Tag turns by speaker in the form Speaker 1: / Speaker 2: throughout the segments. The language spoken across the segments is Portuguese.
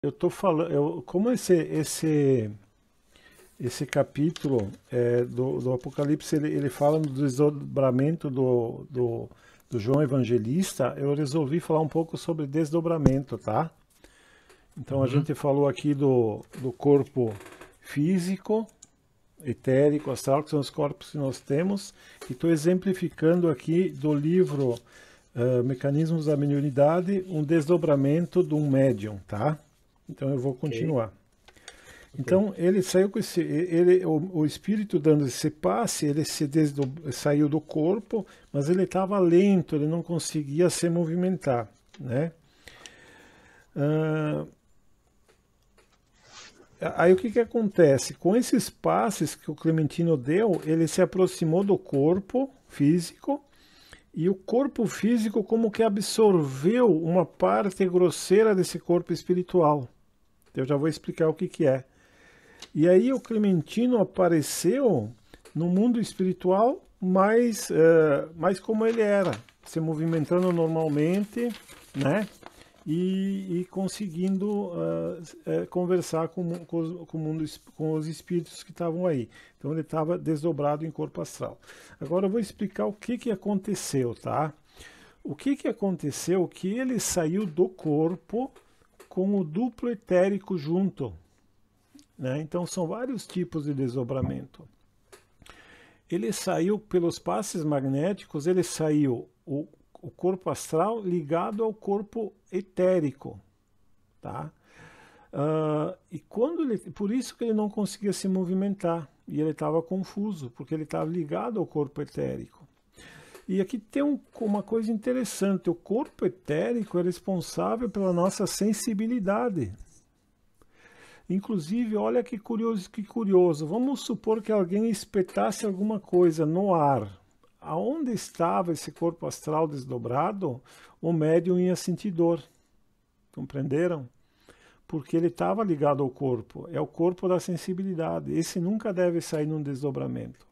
Speaker 1: eu tô falando, como esse capítulo do Apocalipse, ele fala do desdobramento do João Evangelista, eu resolvi falar um pouco sobre desdobramento, tá? Então a
Speaker 2: Uhum.
Speaker 1: gente falou aqui do corpo físico, etérico, astral, que são os corpos que nós temos, e estou exemplificando aqui do livro Mecanismos da Mediunidade, um desdobramento de um médium, tá? Então eu vou
Speaker 2: Ok,
Speaker 1: continuar.
Speaker 2: ok.
Speaker 1: Então ele saiu com o espírito dando esse passe, ele saiu do corpo, mas ele estava lento, ele não conseguia se movimentar, né? Ah, Aí o que acontece? Com esses passes que o Clementino deu, ele se aproximou do corpo físico e o corpo físico como que absorveu uma parte grosseira desse corpo espiritual. Eu já vou explicar o que é. E aí o Clementino apareceu no mundo espiritual mais como ele era, se movimentando normalmente, né? E conseguindo conversar com o mundo, com os espíritos que estavam aí. Então ele estava desdobrado em corpo astral. Agora eu vou explicar o que aconteceu, tá? O que aconteceu? Que ele saiu do corpo com o duplo etérico junto, né? Então são vários tipos de desdobramento. Ele saiu pelos passes magnéticos, ele saiu o corpo astral ligado ao corpo etérico, tá? E quando por isso que ele não conseguia se movimentar e ele estava confuso, porque ele estava ligado ao corpo etérico. E aqui tem uma coisa interessante: o corpo etérico é responsável pela nossa sensibilidade. Inclusive, olha que curioso, que curioso. Vamos supor que alguém espetasse alguma coisa no ar. Aonde estava esse corpo astral desdobrado, o médium ia sentir dor. Compreenderam? Porque ele estava ligado ao corpo. É o corpo da sensibilidade. Esse nunca deve sair num desdobramento.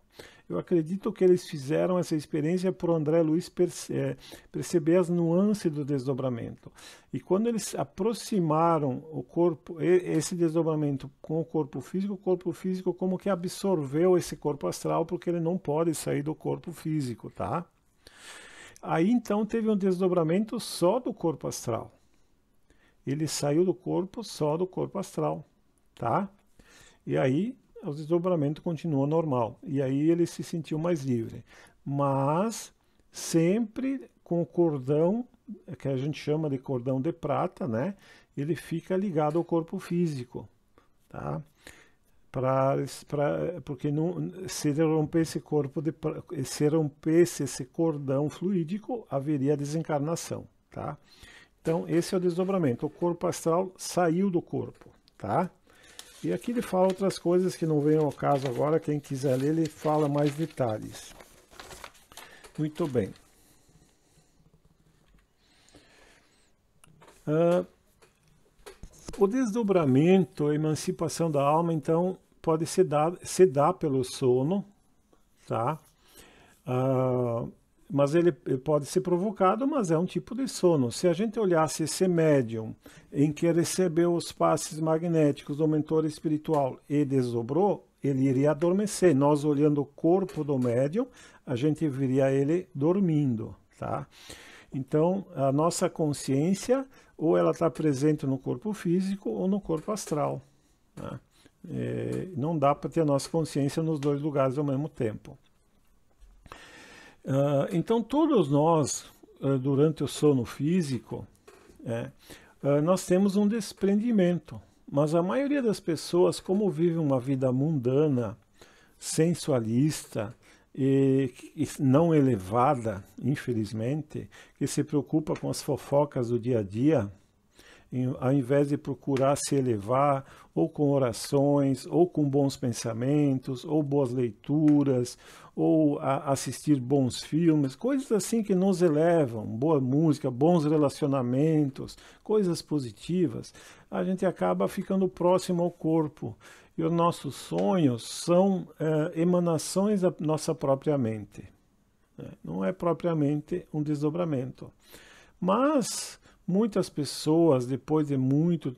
Speaker 1: Eu acredito que eles fizeram essa experiência para o André Luiz perceber as nuances do desdobramento. E quando eles aproximaram o corpo, esse desdobramento com o corpo físico como que absorveu esse corpo astral, porque ele não pode sair do corpo físico, tá? Aí então teve um desdobramento só do corpo astral. Ele saiu do corpo só do corpo astral, tá? E aí o desdobramento continuou normal. E aí ele se sentiu mais livre. Mas sempre com o cordão, que a gente chama de cordão de prata, né? Ele fica ligado ao corpo físico, tá? Porque não, se rompesse se rompesse esse cordão fluídico, haveria desencarnação, tá? Então esse é o desdobramento. O corpo astral saiu do corpo, tá? E aqui ele fala outras coisas que não vêm ao caso agora. Quem quiser ler, ele fala mais detalhes. Muito bem. O desdobramento, a emancipação da alma, então, pode se dar pelo sono, tá? Mas ele pode ser provocado, mas é um tipo de sono. Se a gente olhasse esse médium em que recebeu os passes magnéticos do mentor espiritual e desdobrou, ele iria adormecer. Nós olhando o corpo do médium, a gente veria ele dormindo, tá? Então, a nossa consciência, ou ela está presente no corpo físico ou no corpo astral, né? Não dá para ter a nossa consciência nos dois lugares ao mesmo tempo. Então, todos nós, durante o sono físico, nós temos um desprendimento. Mas a maioria das pessoas, como vive uma vida mundana, sensualista e não elevada, infelizmente, que se preocupa com as fofocas do dia a dia, ao invés de procurar se elevar, ou com orações, ou com bons pensamentos, ou boas leituras, ou assistir bons filmes, coisas assim que nos elevam, boa música, bons relacionamentos, coisas positivas, a gente acaba ficando próximo ao corpo. E os nossos sonhos são emanações da nossa própria mente. Não é propriamente um desdobramento. Mas muitas pessoas, depois de muito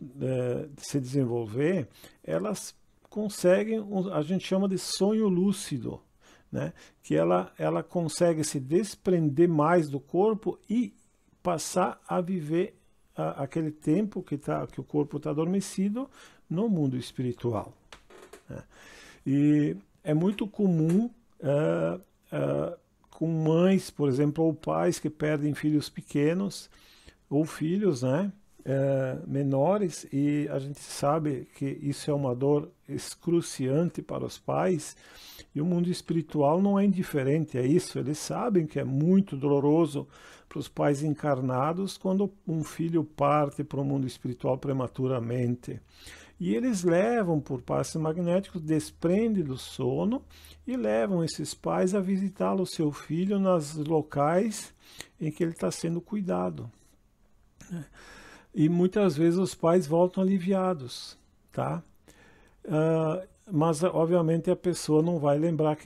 Speaker 1: se desenvolver, elas conseguem, a gente chama de sonho lúcido, né? Que ela consegue se desprender mais do corpo e passar a viver aquele tempo que o corpo está adormecido no mundo espiritual, né? E é muito comum com mães, por exemplo, ou pais que perdem filhos pequenos, ou filhos, né, menores, e a gente sabe que isso é uma dor excruciante para os pais, e o mundo espiritual não é indiferente a isso. Eles sabem que é muito doloroso para os pais encarnados quando um filho parte para o mundo espiritual prematuramente. E eles levam por passes magnéticos, desprendem do sono e levam esses pais a visitar o seu filho nos locais em que ele está sendo cuidado. E muitas vezes os pais voltam aliviados, tá? Mas obviamente a pessoa não vai lembrar,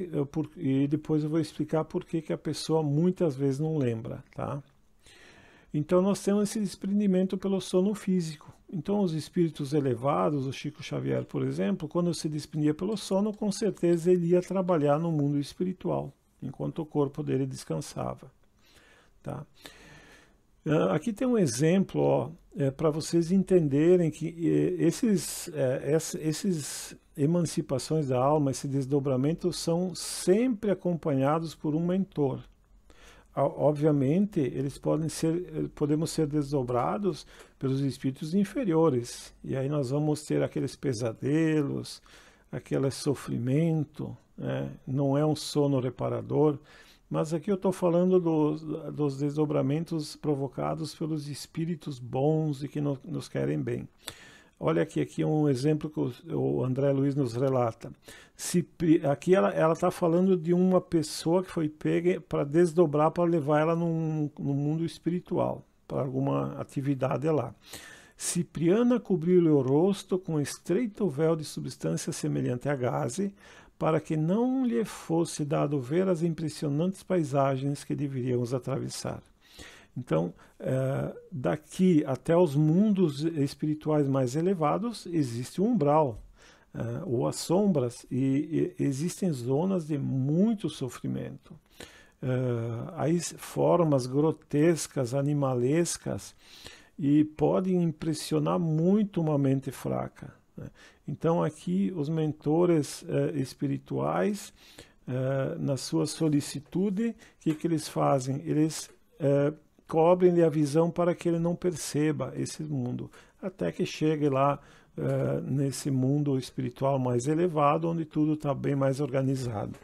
Speaker 1: e depois eu vou explicar por que a pessoa muitas vezes não lembra, tá? Então nós temos esse desprendimento pelo sono físico. Então os espíritos elevados, o Chico Xavier, por exemplo, quando se desprendia pelo sono, com certeza ele ia trabalhar no mundo espiritual, enquanto o corpo dele descansava, tá? Aqui tem um exemplo para vocês entenderem que esses emancipações da alma, esse desdobramento, são sempre acompanhados por um mentor. Obviamente, podemos ser desdobrados pelos espíritos inferiores, e aí nós vamos ter aqueles pesadelos, aquele sofrimento, né? Não é um sono reparador, mas aqui eu estou falando dos desdobramentos provocados pelos espíritos bons e que nos querem bem. Olha aqui um exemplo que o André Luiz nos relata. Aqui ela está falando de uma pessoa que foi pega para desdobrar, para levar ela no mundo espiritual, para alguma atividade lá. Cipriana cobriu-lhe o rosto com um estreito véu de substância semelhante a gaze, para que não lhe fosse dado ver as impressionantes paisagens que deveríamos atravessar. Então, daqui até os mundos espirituais mais elevados, existe um umbral, ou as sombras, e existem zonas de muito sofrimento. Aí formas grotescas, animalescas, e podem impressionar muito uma mente fraca, né? Então aqui os mentores espirituais, na sua solicitude, o que eles fazem? Eles cobrem-lhe a visão para que ele não perceba esse mundo, até que chegue lá nesse mundo espiritual mais elevado, onde tudo está bem mais organizado.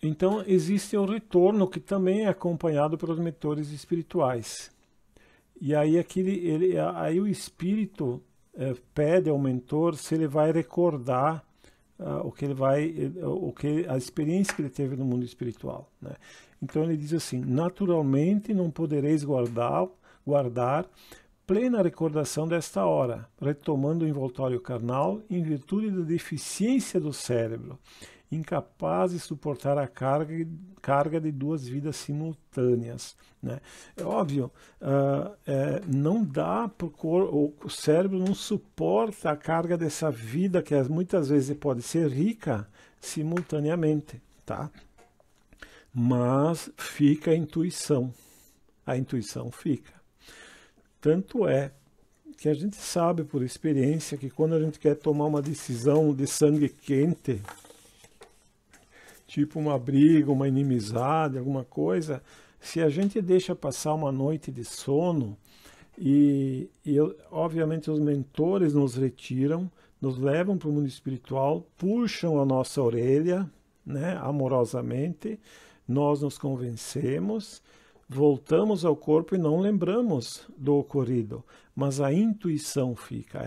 Speaker 1: Então existe um retorno que também é acompanhado pelos mentores espirituais. E aí, aí o espírito pede ao mentor se ele vai recordar a experiência que ele teve no mundo espiritual, né? Então ele diz assim: naturalmente não podereis guardar plena recordação desta hora, retomando o envoltório carnal em virtude da deficiência do cérebro, incapaz de suportar a carga de duas vidas simultâneas, né? É óbvio, não dá, o cérebro não suporta a carga dessa vida, que muitas vezes pode ser rica simultaneamente, tá? Mas fica a intuição fica. Tanto é que a gente sabe por experiência que quando a gente quer tomar uma decisão de sangue quente, tipo uma briga, uma inimizade, alguma coisa, se a gente deixa passar uma noite de sono, obviamente os mentores nos retiram, nos levam para o mundo espiritual, puxam a nossa orelha, né, amorosamente, nós nos convencemos, voltamos ao corpo e não lembramos do ocorrido, mas a intuição fica.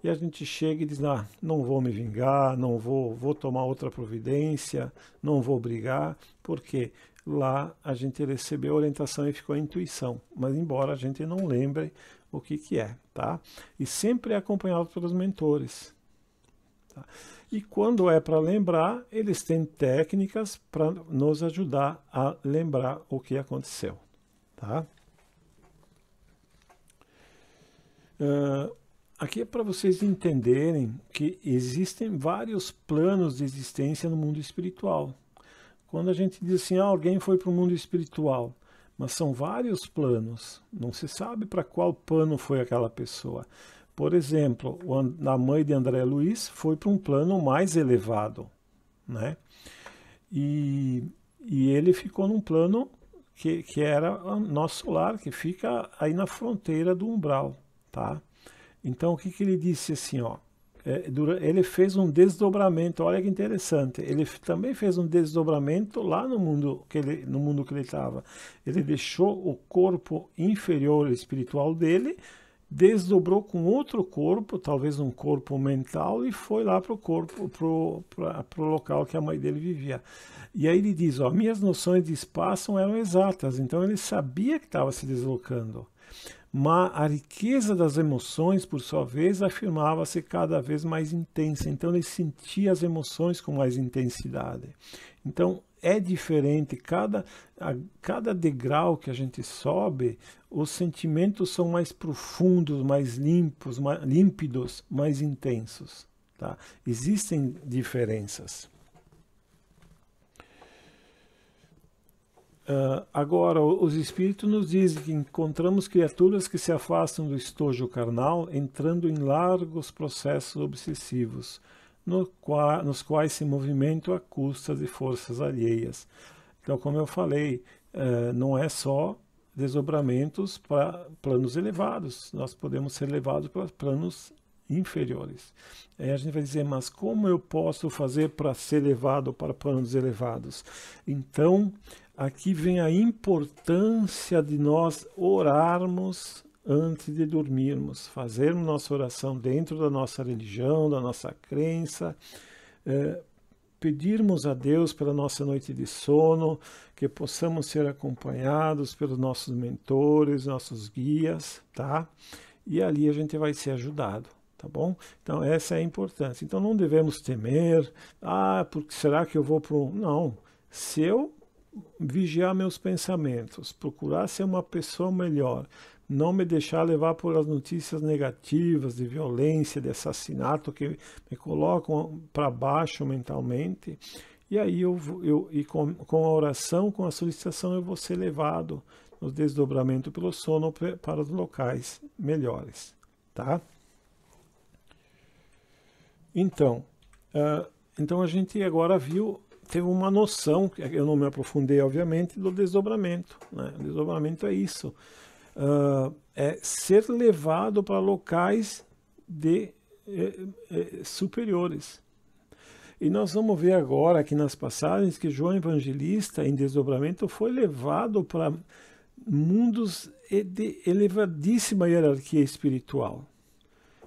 Speaker 1: E a gente chega e diz: não vou me vingar, não vou tomar outra providência, não vou brigar, porque lá a gente recebeu a orientação e ficou a intuição, mas embora a gente não lembre o que é, tá? E sempre é acompanhado pelos mentores. Tá? E quando é para lembrar, eles têm técnicas para nos ajudar a lembrar o que aconteceu. Tá? Aqui é para vocês entenderem que existem vários planos de existência no mundo espiritual. Quando a gente diz assim, alguém foi para o mundo espiritual, mas são vários planos, não se sabe para qual plano foi aquela pessoa. Por exemplo, a mãe de André Luiz foi para um plano mais elevado, né? E ele ficou num plano que era o nosso lar, que fica aí na fronteira do umbral, tá? Então, o que ele disse assim, ó, ele fez um desdobramento, olha que interessante, ele também fez um desdobramento lá no mundo que ele estava. Ele deixou o corpo inferior espiritual dele, desdobrou com outro corpo, talvez um corpo mental, e foi lá para o corpo, pro local que a mãe dele vivia. E aí ele diz, ó, minhas noções de espaço eram exatas, então ele sabia que estava se deslocando. Mas a riqueza das emoções, por sua vez, afirmava-se cada vez mais intensa. Então ele sentia as emoções com mais intensidade. Então é diferente, cada degrau que a gente sobe, os sentimentos são mais profundos, mais limpos, límpidos, mais intensos. Tá? Existem diferenças. Agora, os espíritos nos dizem que encontramos criaturas que se afastam do estojo carnal, entrando em largos processos obsessivos, nos quais se movimentam à custa de forças alheias. Então, como eu falei, não é só desdobramentos para planos elevados, nós podemos ser levados para planos inferiores. Aí a gente vai dizer, mas como eu posso fazer para ser levado para planos elevados? Então, aqui vem a importância de nós orarmos antes de dormirmos, fazermos nossa oração dentro da nossa religião, da nossa crença, pedirmos a Deus pela nossa noite de sono, que possamos ser acompanhados pelos nossos mentores, nossos guias, tá? E ali a gente vai ser ajudado. Tá bom? Então, essa é a importância. Então, não devemos temer, porque será que eu vou para um... Não, se eu vigiar meus pensamentos, procurar ser uma pessoa melhor, não me deixar levar por as notícias negativas de violência, de assassinato, que me colocam para baixo mentalmente, e aí com a oração, com a solicitação, eu vou ser levado no desdobramento pelo sono para os locais melhores, tá? Então a gente agora teve uma noção, eu não me aprofundei obviamente, do desdobramento. Né? O desdobramento é isso, é ser levado para locais superiores. E nós vamos ver agora aqui nas passagens que João Evangelista em desdobramento foi levado para mundos de elevadíssima hierarquia espiritual.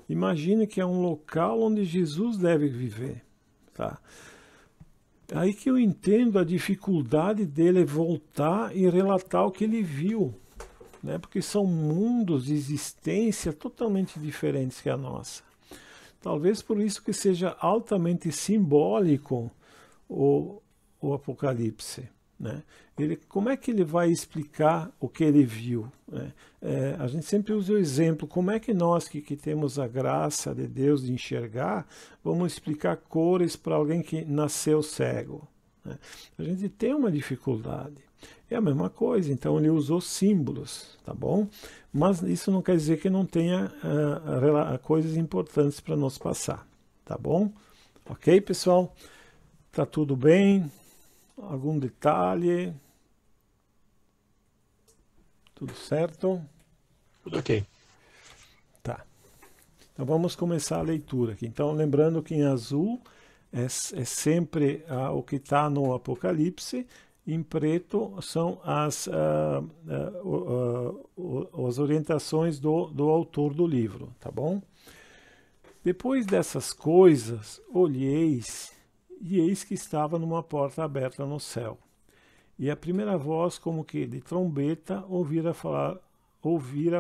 Speaker 1: Imagine que é um local onde Jesus deve viver. Tá? Aí que eu entendo a dificuldade dele voltar e relatar o que ele viu. Né? Porque são mundos de existência totalmente diferentes que a nossa. Talvez por isso que seja altamente simbólico o Apocalipse. Né? Como é que ele vai explicar o que ele viu? Né? A gente sempre usa o exemplo, como é que nós que temos a graça de Deus de enxergar, vamos explicar cores para alguém que nasceu cego? Né? A gente tem uma dificuldade. É a mesma coisa, então ele usou símbolos, tá bom? Mas isso não quer dizer que não tenha coisas importantes para nos passar, tá bom? Ok, pessoal? Tá tudo bem? Algum detalhe? Tudo certo?
Speaker 2: Tudo ok.
Speaker 1: Tá. Então vamos começar a leitura aqui. Então lembrando que em azul é sempre o que está no Apocalipse, em preto são as orientações do autor do livro, tá bom? Depois dessas coisas, olheis, e eis que estava numa porta aberta no céu. E a primeira voz, como que de trombeta, ouvira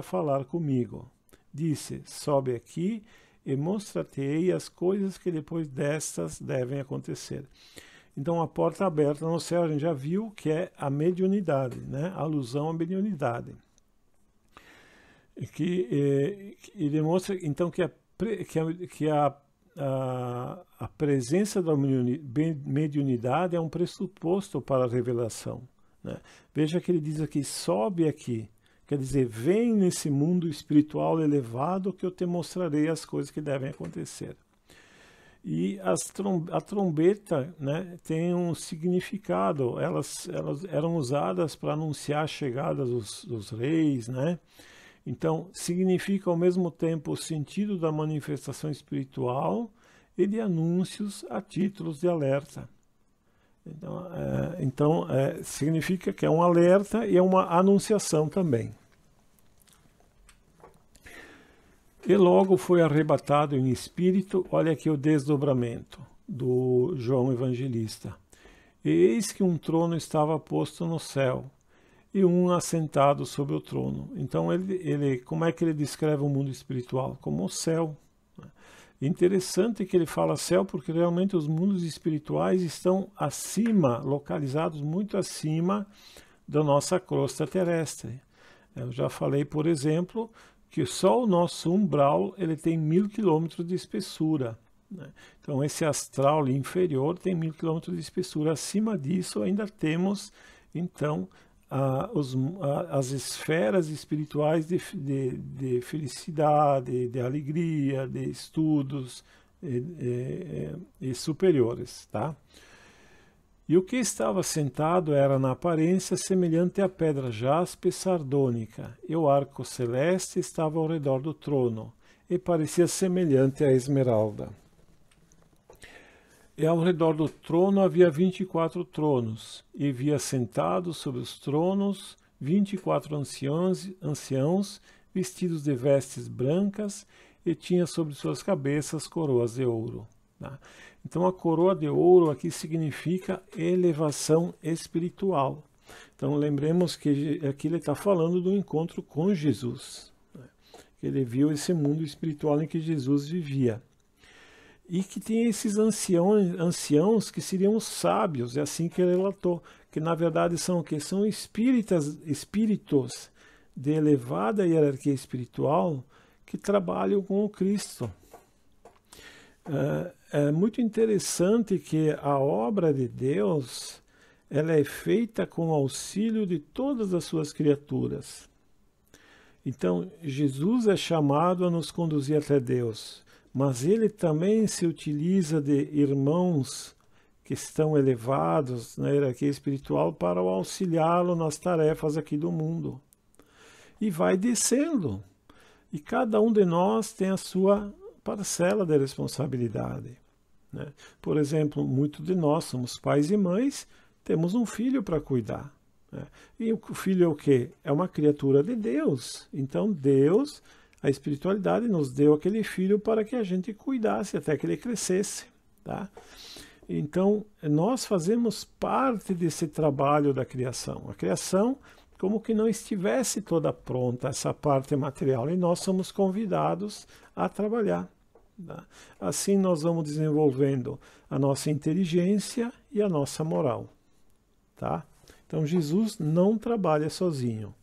Speaker 1: falar comigo. Disse, sobe aqui e mostrar-te-ei as coisas que depois destas devem acontecer. Então, a porta aberta no céu, a gente já viu que é a mediunidade, né? A alusão à mediunidade. E demonstra, então, que a presença da mediunidade é um pressuposto para a revelação, né? Veja que ele diz aqui, sobe aqui. Quer dizer, vem nesse mundo espiritual elevado que eu te mostrarei as coisas que devem acontecer. E a trombeta, né, tem um significado, elas eram usadas para anunciar a chegada dos reis, né? Então, significa ao mesmo tempo o sentido da manifestação espiritual e de anúncios a títulos de alerta. Então, significa que é um alerta e é uma anunciação também. E logo foi arrebatado em espírito, olha aqui o desdobramento do João Evangelista. E eis que um trono estava posto no céu, e um assentado sobre o trono. Então, como é que ele descreve o mundo espiritual? Como o céu. Interessante que ele fala céu, porque realmente os mundos espirituais estão acima, localizados muito acima da nossa crosta terrestre. Eu já falei, por exemplo, que só o nosso umbral ele tem 1000 quilômetros de espessura, né? Então esse astral ali inferior tem 1000 quilômetros de espessura. Acima disso ainda temos, então, as esferas espirituais de felicidade, de alegria, de estudos e superiores, tá? E o que estava sentado era na aparência semelhante à pedra jaspe sardônica, e o arco celeste estava ao redor do trono, e parecia semelhante à esmeralda. E ao redor do trono havia 24 tronos, e havia sentados sobre os tronos 24 anciãos vestidos de vestes brancas, e tinha sobre suas cabeças coroas de ouro. Tá? Então a coroa de ouro aqui significa elevação espiritual. Então lembremos que aqui ele está falando do encontro com Jesus, né? Ele viu esse mundo espiritual em que Jesus vivia. E que tem esses anciãos que seriam os sábios, é assim que ele relatou, que na verdade são o quê? São espíritos de elevada hierarquia espiritual que trabalham com o Cristo. É muito interessante que a obra de Deus ela é feita com o auxílio de todas as suas criaturas. Então, Jesus é chamado a nos conduzir até Deus, mas ele também se utiliza de irmãos que estão elevados na hierarquia espiritual para auxiliá-lo nas tarefas aqui do mundo. E vai descendo. E cada um de nós tem a sua parcela de responsabilidade, né? Por exemplo, muitos de nós somos pais e mães, temos um filho para cuidar, né? E o filho é o quê? É uma criatura de Deus. Então Deus, a espiritualidade, nos deu aquele filho para que a gente cuidasse até que ele crescesse, tá? Então nós fazemos parte desse trabalho da criação. A criação como que não estivesse toda pronta, essa parte material, e nós somos convidados a trabalhar. Tá? Assim nós vamos desenvolvendo a nossa inteligência e a nossa moral. Tá? Então Jesus não trabalha sozinho.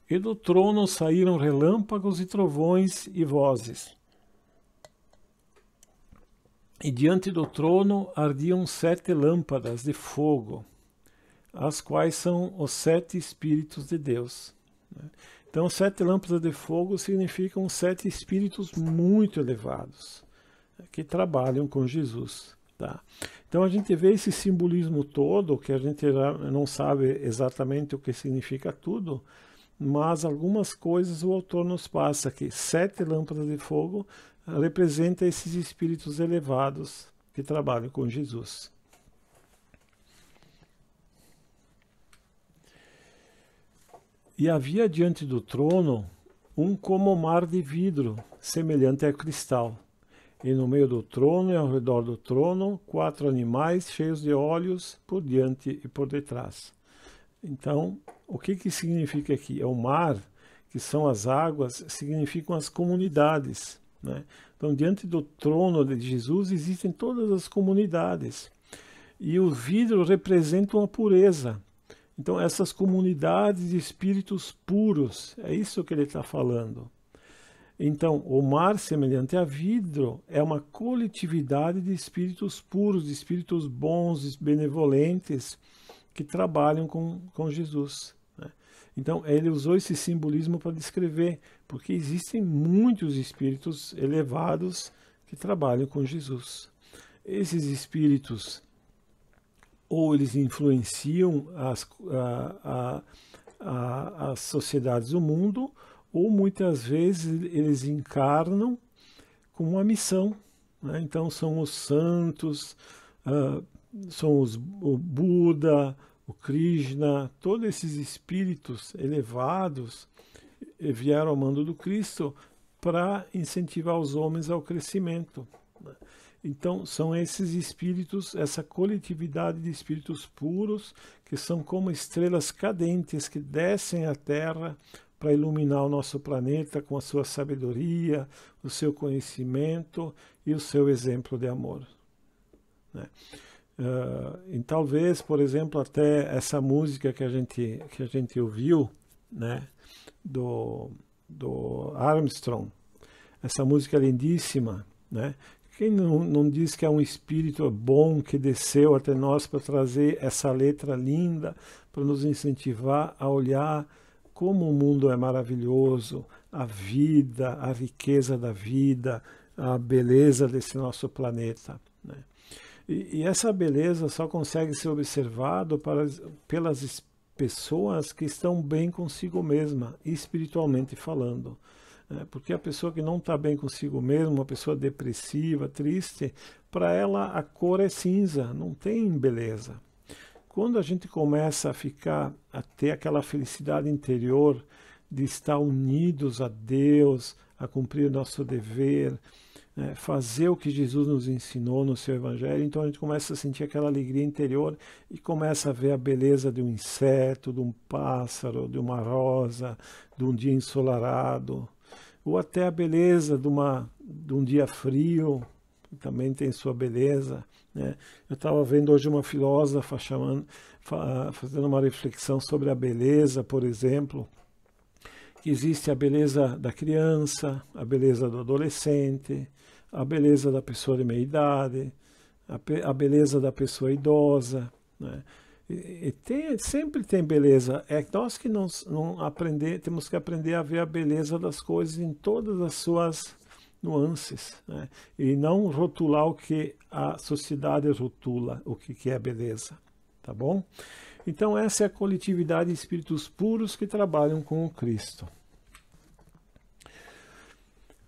Speaker 1: E do trono saíram relâmpagos e trovões e vozes. E diante do trono ardiam 7 lâmpadas de fogo, as quais são os 7 Espíritos de Deus. Então, 7 lâmpadas de fogo significam 7 espíritos muito elevados, que trabalham com Jesus. Tá? Então, a gente vê esse simbolismo todo, que a gente não sabe exatamente o que significa tudo, mas algumas coisas o autor nos passa aqui. 7 lâmpadas de fogo representam esses espíritos elevados que trabalham com Jesus. E havia diante do trono um como mar de vidro, semelhante a cristal. E no meio do trono e ao redor do trono, 4 animais cheios de olhos por diante e por detrás. Então, o que significa aqui? É o mar que são as águas, significam as comunidades, né? Então, diante do trono de Jesus existem todas as comunidades. E o vidro representa uma pureza. Então, essas comunidades de espíritos puros, é isso que ele está falando. Então, o mar, semelhante a vidro, é uma coletividade de espíritos puros, de espíritos bons, benevolentes, que trabalham com Jesus, né? Então, ele usou esse simbolismo para descrever, porque existem muitos espíritos elevados que trabalham com Jesus. Esses espíritos, ou eles influenciam as sociedades do mundo, ou muitas vezes eles encarnam com uma missão, né? Então são os santos, são o Buda, o Krishna, todos esses espíritos elevados vieram ao mando do Cristo para incentivar os homens ao crescimento, né? Então são esses espíritos, essa coletividade de espíritos puros, que são como estrelas cadentes que descem à Terra para iluminar o nosso planeta com a sua sabedoria, o seu conhecimento e o seu exemplo de amor, né? E talvez, por exemplo, até essa música que a gente ouviu, né, do Armstrong, essa música lindíssima, né? Quem não diz que é um espírito bom que desceu até nós para trazer essa letra linda, para nos incentivar a olhar como o mundo é maravilhoso, a vida, a riqueza da vida, a beleza desse nosso planeta, né? E essa beleza só consegue ser observada pelas pessoas que estão bem consigo mesma, espiritualmente falando, né? Porque a pessoa que não está bem consigo mesma, uma pessoa depressiva, triste, para ela a cor é cinza, não tem beleza. Quando a gente começa a ter aquela felicidade interior de estar unidos a Deus, a cumprir nosso dever, né, fazer o que Jesus nos ensinou no seu Evangelho, então a gente começa a sentir aquela alegria interior e começa a ver a beleza de um inseto, de um pássaro, de uma rosa, de um dia ensolarado, ou até a beleza de um dia frio, que também tem sua beleza, né? Eu estava vendo hoje uma filósofa fazendo uma reflexão sobre a beleza, por exemplo, que existe a beleza da criança, a beleza do adolescente, a beleza da pessoa de meia idade, a beleza da pessoa idosa, né? Sempre tem beleza. É nós que não temos que aprender a ver a beleza das coisas em todas as suas nuances, né? E não rotular o que a sociedade rotula, o que é beleza, tá bom? Então essa é a coletividade de espíritos puros que trabalham com o Cristo.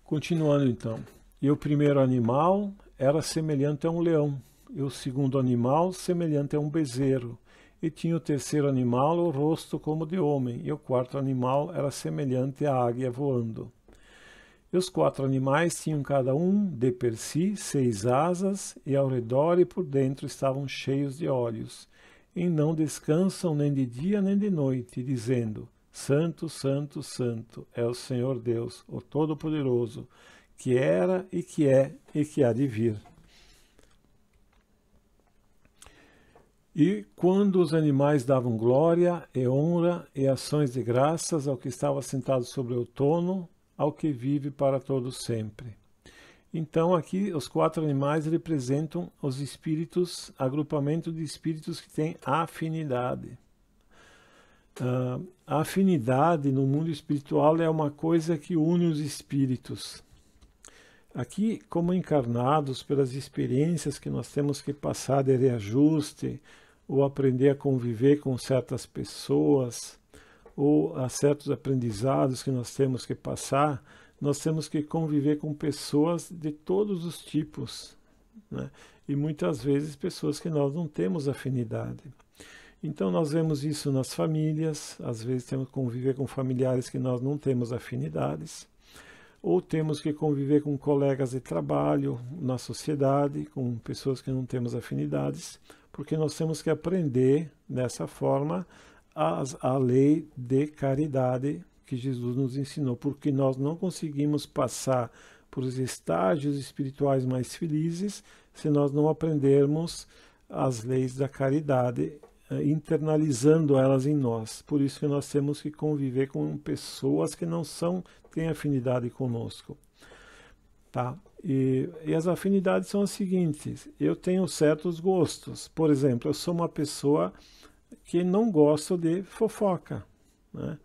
Speaker 1: Continuando então, e o primeiro animal era semelhante a um leão, e o segundo animal semelhante a um bezerro, e tinha o terceiro animal o rosto como de homem, e o quarto animal era semelhante à águia voando. E os quatro animais tinham cada um, de per si, 6 asas, e ao redor e por dentro estavam cheios de olhos, e não descansam nem de dia nem de noite, dizendo: Santo, Santo, Santo é o Senhor Deus, o Todo-Poderoso, que era e que é e que há de vir. E quando os animais davam glória e honra e ações de graças ao que estava sentado sobre o trono, ao que vive para todo sempre. Então aqui os 4 animais representam os espíritos, agrupamento de espíritos que têm afinidade. A afinidade no mundo espiritual é uma coisa que une os espíritos. Aqui, como encarnados pelas experiências que nós temos que passar de reajuste, ou aprender a conviver com certas pessoas, ou a certos aprendizados que nós temos que passar, nós temos que conviver com pessoas de todos os tipos, né? E muitas vezes pessoas que nós não temos afinidade. Então nós vemos isso nas famílias, às vezes temos que conviver com familiares que nós não temos afinidades, ou temos que conviver com colegas de trabalho na sociedade, com pessoas que não temos afinidades, porque nós temos que aprender dessa forma a lei de caridade que que Jesus nos ensinou, porque nós não conseguimos passar por os estágios espirituais mais felizes se nós não aprendermos as leis da caridade, internalizando elas em nós. Por isso que nós temos que conviver com pessoas que não têm afinidade conosco. Tá? E as afinidades são as seguintes: eu tenho certos gostos. Por exemplo, eu sou uma pessoa que não gosto de fofoca, né?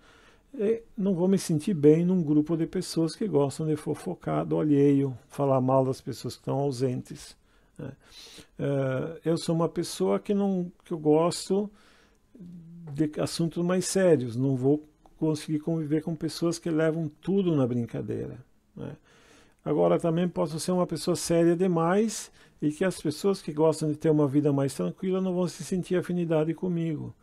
Speaker 1: E não vou me sentir bem num grupo de pessoas que gostam de fofocar do alheio, falar mal das pessoas que estão ausentes, né? Eu sou uma pessoa que eu gosto de assuntos mais sérios, não vou conseguir conviver com pessoas que levam tudo na brincadeira, né? Agora também posso ser uma pessoa séria demais e que as pessoas que gostam de ter uma vida mais tranquila não vão se sentir afinidade comigo.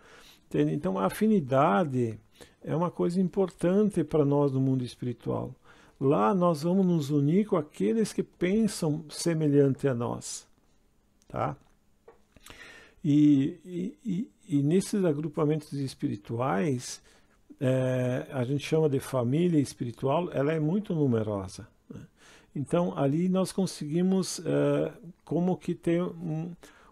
Speaker 1: Entende? Então a afinidade é uma coisa importante para nós no mundo espiritual. Lá nós vamos nos unir com aqueles que pensam semelhante a nós. Tá? E nesses agrupamentos espirituais, a gente chama de família espiritual, ela é muito numerosa, né? Então ali nós conseguimos como que ter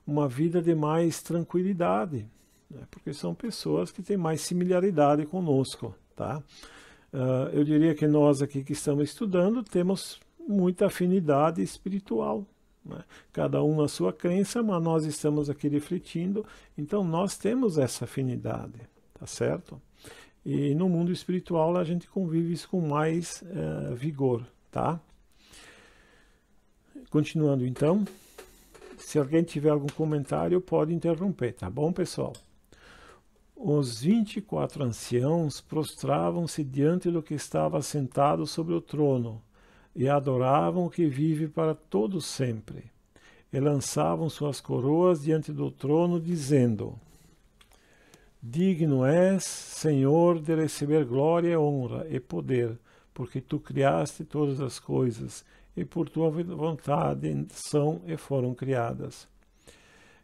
Speaker 1: uma vida de mais tranquilidade, né? Porque são pessoas que têm mais similaridade conosco, tá? Eu diria que nós aqui que estamos estudando temos muita afinidade espiritual, né? Cada um na sua crença, mas nós estamos aqui refletindo, então nós temos essa afinidade, tá certo? E no mundo espiritual a gente convive isso com mais vigor, tá? Continuando então, se alguém tiver algum comentário pode interromper, tá bom, pessoal? Os 24 anciãos prostravam-se diante do que estava sentado sobre o trono e adoravam o que vive para todo sempre. E lançavam suas coroas diante do trono, dizendo: Digno és, Senhor, de receber glória, honra e poder, porque tu criaste todas as coisas, e por tua vontade são e foram criadas.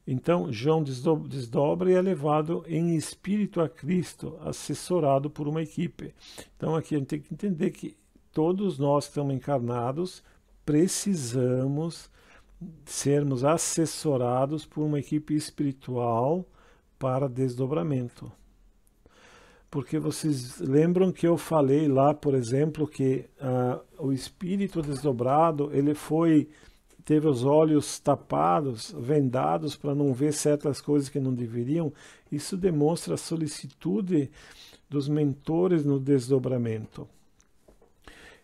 Speaker 1: Então João desdobra e é levado em espírito a Cristo, assessorado por uma equipe. Então aqui a gente tem que entender que todos nós que estamos encarnados precisamos sermos assessorados por uma equipe espiritual para desdobramento. Porque vocês lembram que eu falei lá, por exemplo, que o espírito desdobrado, ele teve os olhos tapados, vendados, para não ver certas coisas que não deveriam. Isso demonstra a solicitude dos mentores no desdobramento.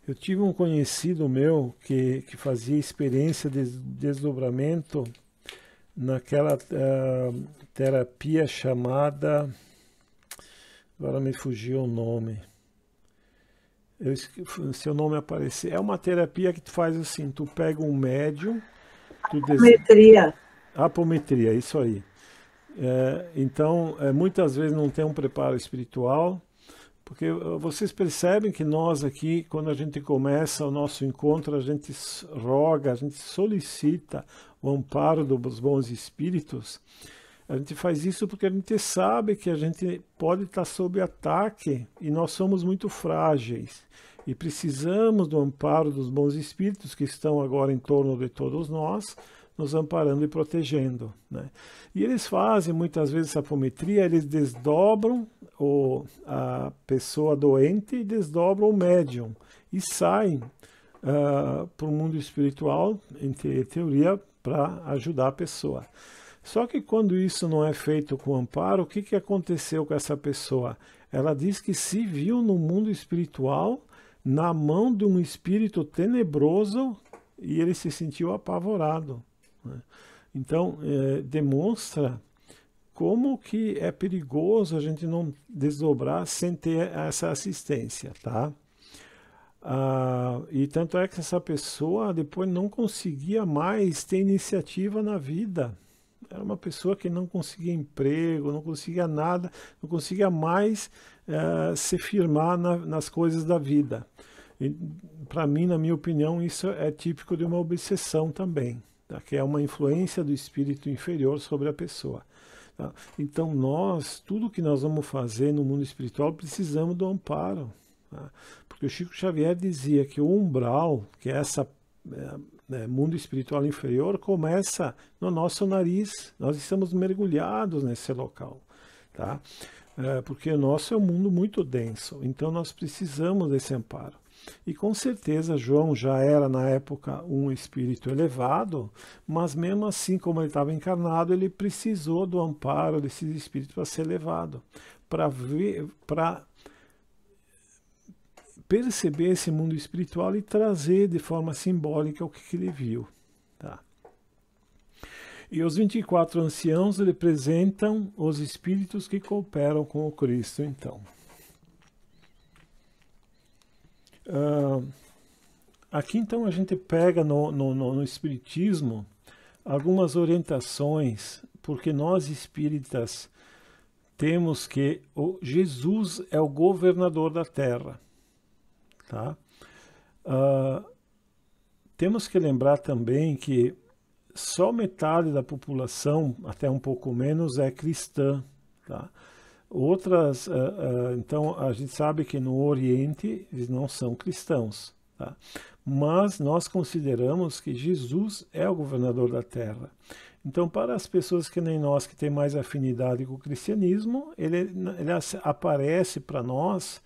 Speaker 1: Eu tive um conhecido meu que fazia experiência de desdobramento naquela terapia chamada... Agora me fugiu o nome. Se o nome aparecer, é uma terapia que tu faz assim, tu pega um médium...
Speaker 2: Apometria.
Speaker 1: Apometria, isso aí. Então, muitas vezes não tem um preparo espiritual, porque vocês percebem que nós aqui, quando a gente começa o nosso encontro, a gente roga, a gente solicita o amparo dos bons espíritos. A gente faz isso porque a gente sabe que a gente pode estar sob ataque e nós somos muito frágeis. E precisamos do amparo dos bons espíritos que estão agora em torno de todos nós, nos amparando e protegendo, né? E eles fazem muitas vezes essa apometria, eles desdobram a pessoa doente e desdobram o médium e saem para o mundo espiritual, em teoria, para ajudar a pessoa. Só que quando isso não é feito com amparo, o que aconteceu com essa pessoa? Ela diz que se viu no mundo espiritual na mão de um espírito tenebroso e ele se sentiu apavorado, né? Então, demonstra como que é perigoso a gente não desdobrar sem ter essa assistência, tá? E tanto é que essa pessoa depois não conseguia mais ter iniciativa na vida. Era uma pessoa que não conseguia emprego, não conseguia nada, não conseguia mais se firmar nas coisas da vida. Para mim, na minha opinião, isso é típico de uma obsessão também, tá? Que é uma influência do espírito inferior sobre a pessoa, tá? Então tudo que nós vamos fazer no mundo espiritual, precisamos do amparo, Tá? Porque o Chico Xavier dizia que o umbral, que é esse mundo espiritual inferior, começa no nosso nariz. Nós estamos mergulhados nesse local. Tá? Porque o nosso é um mundo muito denso, então nós precisamos desse amparo. E com certeza João já era na época um espírito elevado, mas mesmo assim, como ele estava encarnado, ele precisou do amparo desses espíritos para ser elevado, para perceber esse mundo espiritual e trazer de forma simbólica o que ele viu. Tá? E os 24 anciãos representam os espíritos que cooperam com o Cristo, então. Aqui, então, a gente pega no Espiritismo algumas orientações, porque nós espíritas temos que Jesus é o governador da Terra. Tá? Temos que lembrar também que só metade da população, até um pouco menos, é cristã. Tá? Outras, então a gente sabe que no Oriente eles não são cristãos. Tá? Mas nós consideramos que Jesus é o governador da Terra. Então, para as pessoas que nem nós, que têm mais afinidade com o cristianismo, ele aparece para nós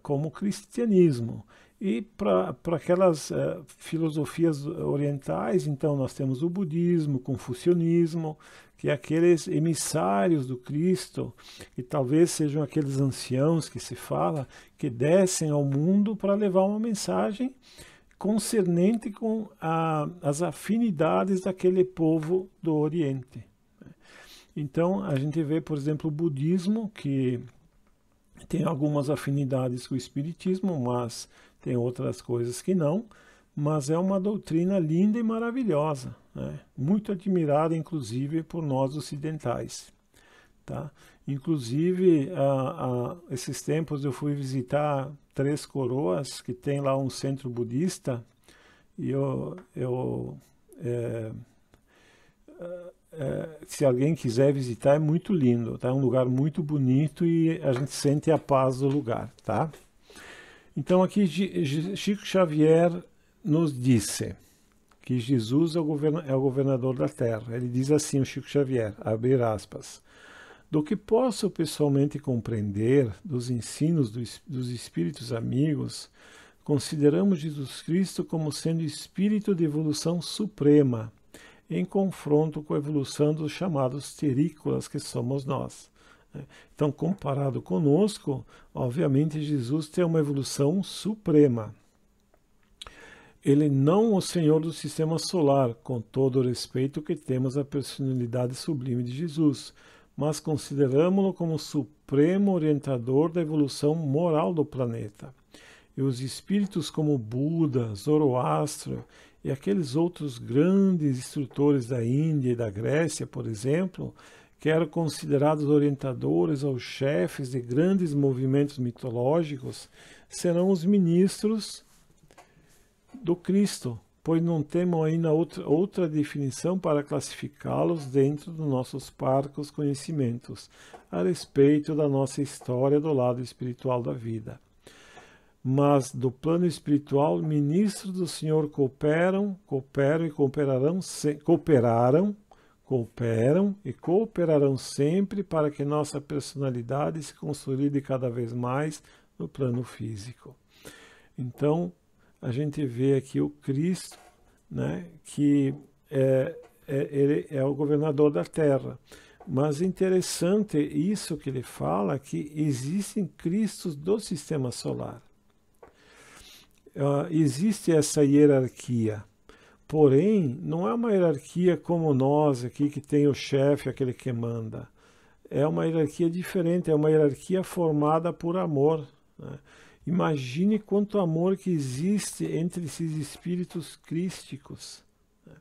Speaker 1: como cristianismo. E para aquelas filosofias orientais, então nós temos o budismo, o confucionismo, que é aqueles emissários do Cristo, que talvez sejam aqueles anciãos que se fala, que descem ao mundo para levar uma mensagem concernente com as afinidades daquele povo do Oriente. Então a gente vê, por exemplo, o budismo, que tem algumas afinidades com o espiritismo, mas tem outras coisas que não, mas é uma doutrina linda e maravilhosa, né? Muito admirada, inclusive, por nós ocidentais. Tá? Inclusive, esses tempos eu fui visitar Três Coroas, que tem lá um centro budista, e se alguém quiser visitar, é muito lindo, tá? É um lugar muito bonito e a gente sente a paz do lugar. Tá? Então aqui Chico Xavier nos disse que Jesus é o governador da Terra. Ele diz assim, o Chico Xavier, abre aspas, do que posso pessoalmente compreender dos ensinos dos espíritos amigos, consideramos Jesus Cristo como sendo espírito de evolução suprema, em confronto com a evolução dos chamados terrícolas que somos nós. Então, comparado conosco, obviamente Jesus tem uma evolução suprema. Ele não o Senhor do Sistema Solar, com todo o respeito que temos à personalidade sublime de Jesus, mas consideramos-lo como supremo orientador da evolução moral do planeta. E os espíritos como Buda, Zoroastro e aqueles outros grandes instrutores da Índia e da Grécia, por exemplo, que eram considerados orientadores aos chefes de grandes movimentos mitológicos, serão os ministros do Cristo, pois não temos ainda outra definição para classificá-los dentro dos nossos parcos conhecimentos a respeito da nossa história do lado espiritual da vida. Mas do plano espiritual, ministros do Senhor cooperam e cooperarão sempre para que nossa personalidade se consolide cada vez mais no plano físico. Então, a gente vê aqui o Cristo, né, que ele é o governador da Terra. Mas interessante isso que ele fala, que existem Cristos do Sistema Solar. Existe essa hierarquia. Porém, não é uma hierarquia como nós aqui, que tem o chefe, aquele que manda. É uma hierarquia diferente, é uma hierarquia formada por amor, né? Imagine quanto amor que existe entre esses espíritos crísticos, né?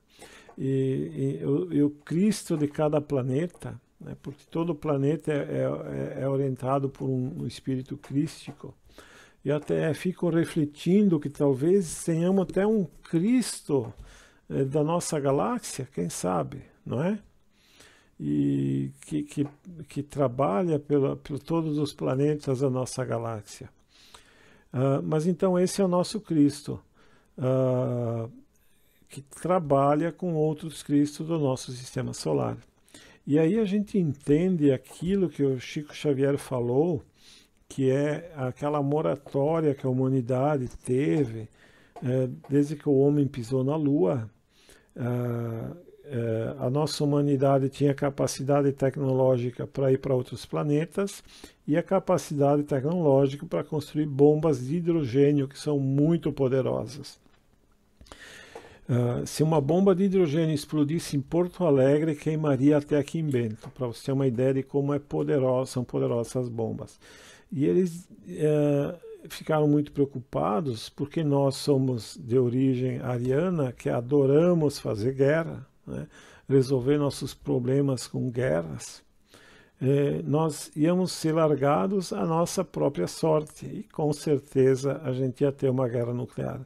Speaker 1: E o Cristo de cada planeta, né? Porque todo planeta é orientado por um espírito crístico. E até fico refletindo que talvez tenhamos até um Cristo da nossa galáxia, quem sabe, não é? E que trabalha por todos os planetas da nossa galáxia. Mas então esse é o nosso Cristo, que trabalha com outros Cristos do nosso sistema solar. E aí a gente entende aquilo que o Chico Xavier falou, que é aquela moratória que a humanidade teve desde que o homem pisou na Lua. A nossa humanidade tinha capacidade tecnológica para ir para outros planetas e a capacidade tecnológica para construir bombas de hidrogênio que são muito poderosas. Se uma bomba de hidrogênio explodisse em Porto Alegre, queimaria até aqui em Bento, para você ter uma ideia de como são poderosas essas bombas. E eles ficaram muito preocupados porque nós somos de origem ariana, que adoramos fazer guerra, né? Resolver nossos problemas com guerras. Nós íamos ser largados à nossa própria sorte e com certeza a gente ia ter uma guerra nuclear.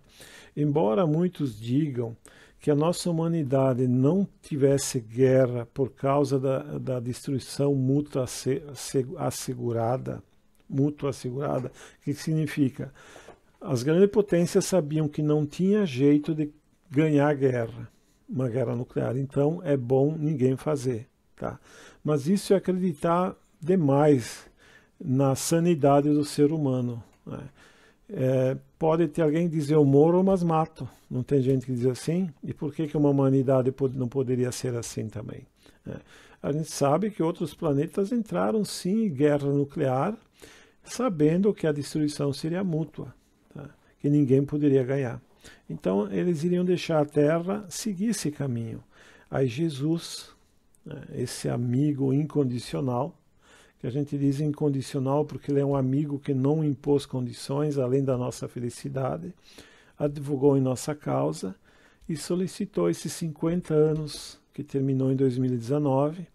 Speaker 1: Embora muitos digam que a nossa humanidade não tivesse guerra por causa da destruição mútua assegurada, que significa? As grandes potências sabiam que não tinha jeito de ganhar a guerra, uma guerra nuclear, então é bom ninguém fazer, tá? Mas isso é acreditar demais na sanidade do ser humano, né? Pode ter alguém dizer eu morro, mas mato. Não tem gente que diz assim? E por que uma humanidade não poderia ser assim também? A gente sabe que outros planetas entraram sim em guerra nuclear, sabendo que a destruição seria mútua, tá? Que ninguém poderia ganhar. Então eles iriam deixar a Terra seguir esse caminho. Aí Jesus, esse amigo incondicional, que a gente diz incondicional porque ele é um amigo que não impôs condições além da nossa felicidade, advogou em nossa causa e solicitou esses 50 anos que terminou em 2019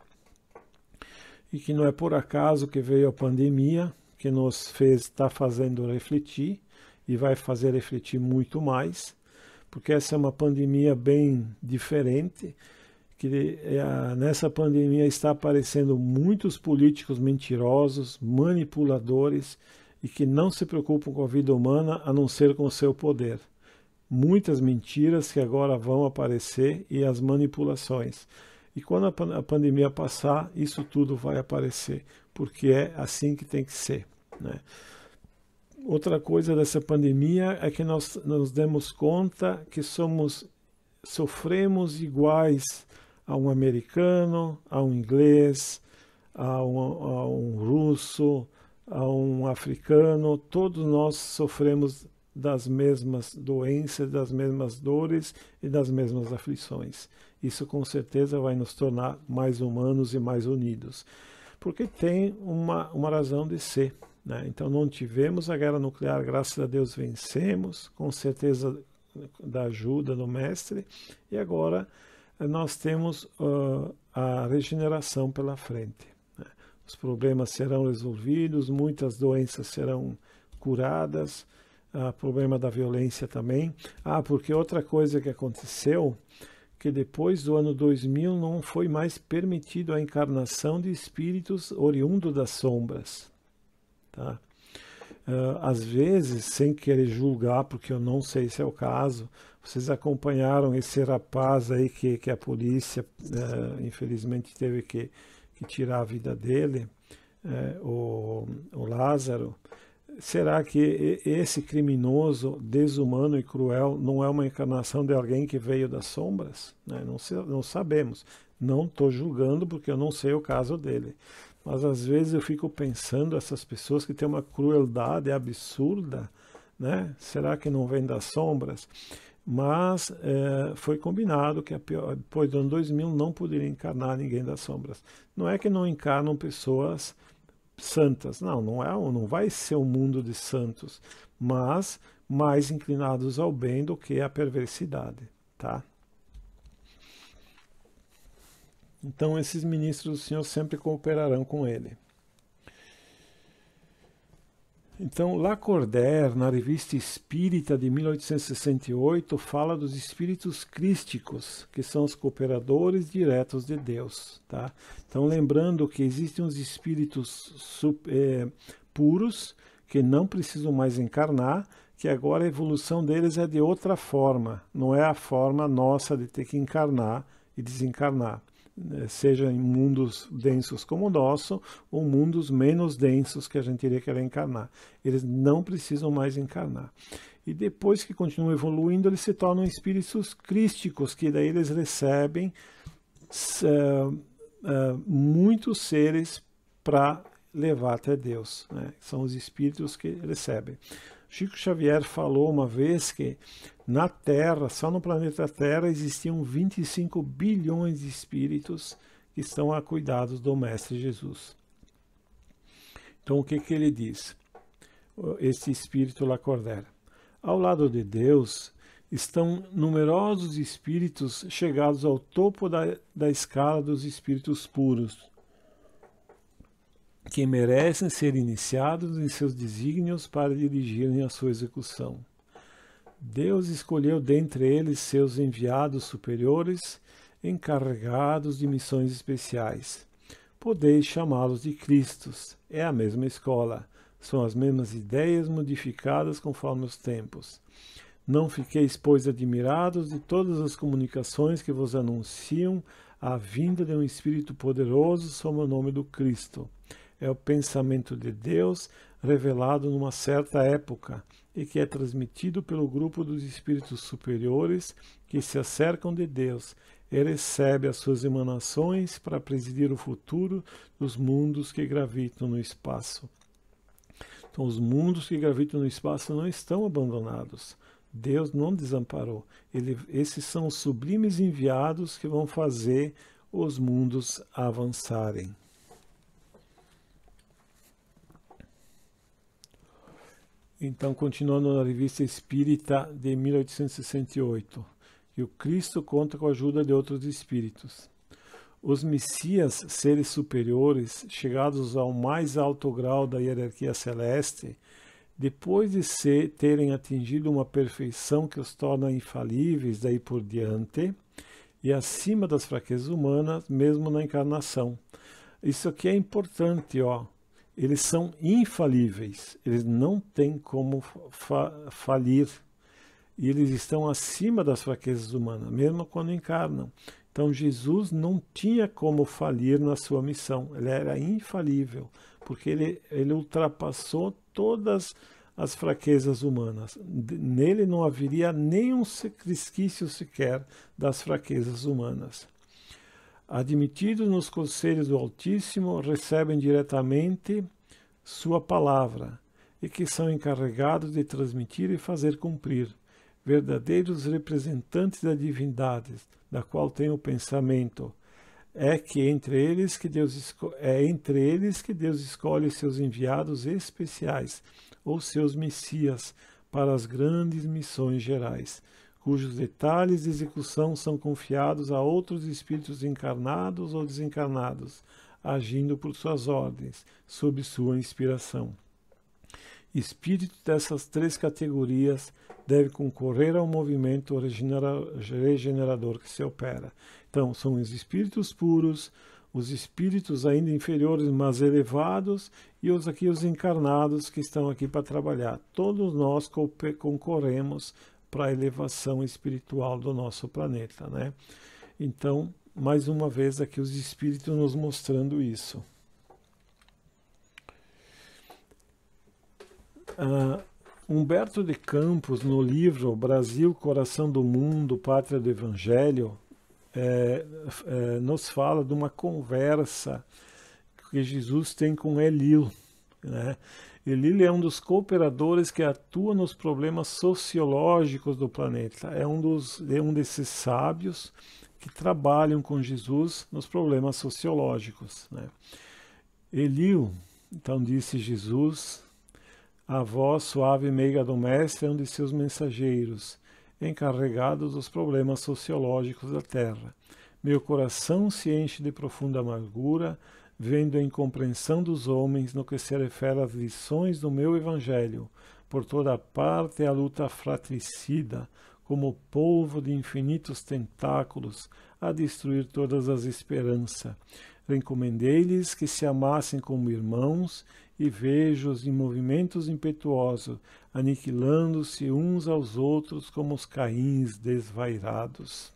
Speaker 1: e que não é por acaso que veio a pandemia, que nos está fazendo refletir e vai fazer refletir muito mais, porque essa é uma pandemia bem diferente, que nessa pandemia está aparecendo muitos políticos mentirosos, manipuladores e que não se preocupam com a vida humana a não ser com o seu poder. Muitas mentiras que agora vão aparecer e as manipulações. E quando a pandemia passar, isso tudo vai aparecer, porque é assim que tem que ser, né? Outra coisa dessa pandemia é que nós nos demos conta que sofremos iguais a um americano, a um inglês, a um russo, a um africano. Todos nós sofremos das mesmas doenças, das mesmas dores e das mesmas aflições. Isso com certeza vai nos tornar mais humanos e mais unidos, porque tem uma razão de ser, né? Então não tivemos a guerra nuclear, graças a Deus vencemos, com certeza da ajuda do mestre, e agora nós temos a regeneração pela frente, né? Os problemas serão resolvidos, muitas doenças serão curadas, o problema da violência também. Porque outra coisa que aconteceu, que depois do ano 2000 não foi mais permitido a encarnação de espíritos oriundos das sombras, tá? Às vezes, sem querer julgar, porque eu não sei se é o caso, vocês acompanharam esse rapaz aí que a polícia, infelizmente, teve que tirar a vida dele, o Lázaro. Será que esse criminoso, desumano e cruel não é uma encarnação de alguém que veio das sombras? Não sabemos. Não estou julgando porque eu não sei o caso dele. Mas às vezes eu fico pensando, essas pessoas que têm uma crueldade absurda, né? Será que não vem das sombras? Mas foi combinado que depois do ano 2000 não poderia encarnar ninguém das sombras. Não é que não encarnam pessoas santas, não vai ser um mundo de santos, mas mais inclinados ao bem do que à perversidade, tá? Então esses ministros do Senhor sempre cooperarão com ele. Então Lacordaire, na Revista Espírita de 1868, fala dos espíritos crísticos, que são os cooperadores diretos de Deus, tá? Então lembrando que existem os espíritos puros, que não precisam mais encarnar, que agora a evolução deles é de outra forma, não é a forma nossa de ter que encarnar e desencarnar, seja em mundos densos como o nosso, ou mundos menos densos que a gente iria querer encarnar. Eles não precisam mais encarnar. E depois que continuam evoluindo, eles se tornam espíritos crísticos, que daí eles recebem muitos seres para levar até Deus, né? São os espíritos que recebem. Chico Xavier falou uma vez que na Terra, só no planeta Terra, existiam 25 bilhões de espíritos que estão a cuidados do Mestre Jesus. Então o que ele diz? Este espírito Lacordaire. Ao lado de Deus estão numerosos espíritos chegados ao topo da escala dos espíritos puros, que merecem ser iniciados em seus desígnios para dirigirem a sua execução. Deus escolheu dentre eles seus enviados superiores, encarregados de missões especiais. Podeis chamá-los de Cristos. É a mesma escola. São as mesmas ideias modificadas conforme os tempos. Não fiqueis, pois, admirados de todas as comunicações que vos anunciam a vinda de um Espírito poderoso sob o nome do Cristo. É o pensamento de Deus revelado numa certa época e que é transmitido pelo grupo dos espíritos superiores que se acercam de Deus e recebe as suas emanações para presidir o futuro dos mundos que gravitam no espaço. Então, os mundos que gravitam no espaço não estão abandonados. Deus não desamparou. Esses são os sublimes enviados que vão fazer os mundos avançarem. Então, continuando na Revista Espírita de 1868, que o Cristo conta com a ajuda de outros espíritos. Os Messias, seres superiores, chegados ao mais alto grau da hierarquia celeste, depois de terem atingido uma perfeição que os torna infalíveis daí por diante, e acima das fraquezas humanas, mesmo na encarnação. Isso aqui é importante, ó. Eles são infalíveis, eles não têm como falir, e eles estão acima das fraquezas humanas, mesmo quando encarnam. Então Jesus não tinha como falir na sua missão, ele era infalível, porque ele ultrapassou todas as fraquezas humanas. Nele não haveria nenhum resquício sequer das fraquezas humanas. Admitidos nos conselhos do Altíssimo, recebem diretamente sua palavra e que são encarregados de transmitir e fazer cumprir, verdadeiros representantes da divindade, da qual tem o pensamento. É entre eles que Deus escolhe seus enviados especiais, ou seus messias, para as grandes missões gerais, cujos detalhes de execução são confiados a outros espíritos encarnados ou desencarnados, agindo por suas ordens, sob sua inspiração. Espíritos dessas três categorias devem concorrer ao movimento regenerador que se opera. Então, são os espíritos puros, os espíritos ainda inferiores, mas elevados, e os encarnados que estão aqui para trabalhar. Todos nós concorremos para a elevação espiritual do nosso planeta, né? Então, mais uma vez aqui os espíritos nos mostrando isso. Humberto de Campos, no livro Brasil, Coração do Mundo, Pátria do Evangelho, nos fala de uma conversa que Jesus tem com Elil, né? Elil é um dos cooperadores que atua nos problemas sociológicos do planeta. É um desses sábios que trabalham com Jesus nos problemas sociológicos, né? Elil, então disse Jesus, a voz suave e meiga do Mestre é um de seus mensageiros, encarregados dos problemas sociológicos da Terra. Meu coração se enche de profunda amargura, vendo a incompreensão dos homens no que se refere às lições do meu Evangelho. Por toda parte a luta fratricida, como polvo de infinitos tentáculos, a destruir todas as esperanças. Recomendei-lhes que se amassem como irmãos e vejo-os em movimentos impetuosos, aniquilando-se uns aos outros como os Caíns desvairados.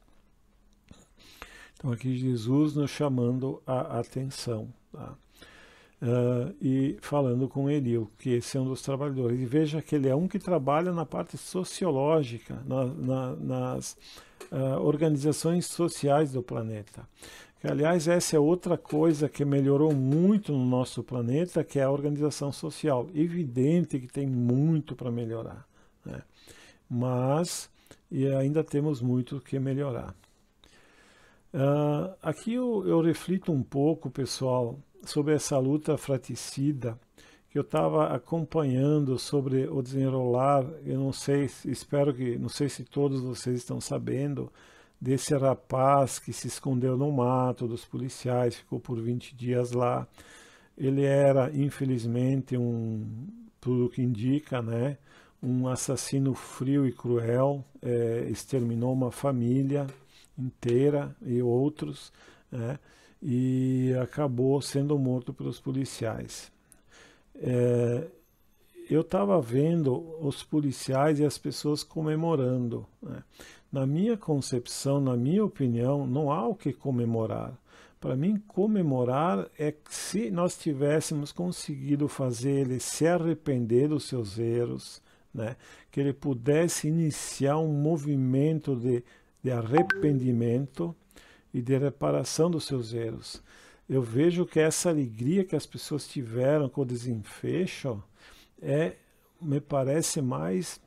Speaker 1: Então aqui Jesus nos chamando a atenção, tá? E falando com Eliú, que esse é um dos trabalhadores. E veja que ele é um que trabalha na parte sociológica, nas organizações sociais do planeta. Que, aliás, essa é outra coisa que melhorou muito no nosso planeta, que é a organização social. Evidente que tem muito para melhorar, né? Mas ainda temos muito que melhorar. Aqui eu reflito um pouco, pessoal, sobre essa luta fratricida que eu estava acompanhando sobre o desenrolar. Eu não sei, não sei se todos vocês estão sabendo desse rapaz que se escondeu no mato dos policiais, ficou por 20 dias lá. Ele era, infelizmente, tudo que indica, né, um assassino frio e cruel, exterminou uma família inteira e outros, né, e acabou sendo morto pelos policiais. Eu estava vendo os policiais e as pessoas comemorando, né? Na minha concepção, na minha opinião, não há o que comemorar. Para mim, comemorar é se nós tivéssemos conseguido fazer ele se arrepender dos seus erros, né? Que ele pudesse iniciar um movimento de arrependimento e de reparação dos seus erros. Eu vejo que essa alegria que as pessoas tiveram com o desfecho me parece mais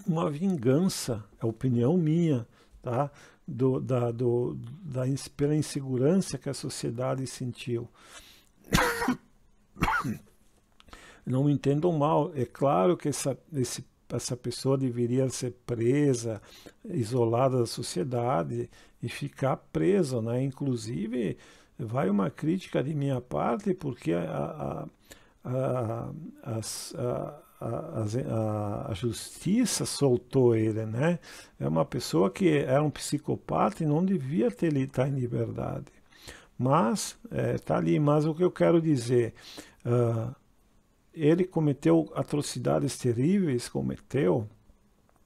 Speaker 1: uma vingança, é a opinião minha, tá? Pela insegurança que a sociedade sentiu. Não me entendam mal, é claro que essa pessoa deveria ser presa, isolada da sociedade e ficar presa, né? Inclusive, vai uma crítica de minha parte, porque a justiça soltou ele, né? É uma pessoa que era um psicopata e não devia estar em liberdade. Mas, está ali. Mas o que eu quero dizer, ele cometeu atrocidades terríveis,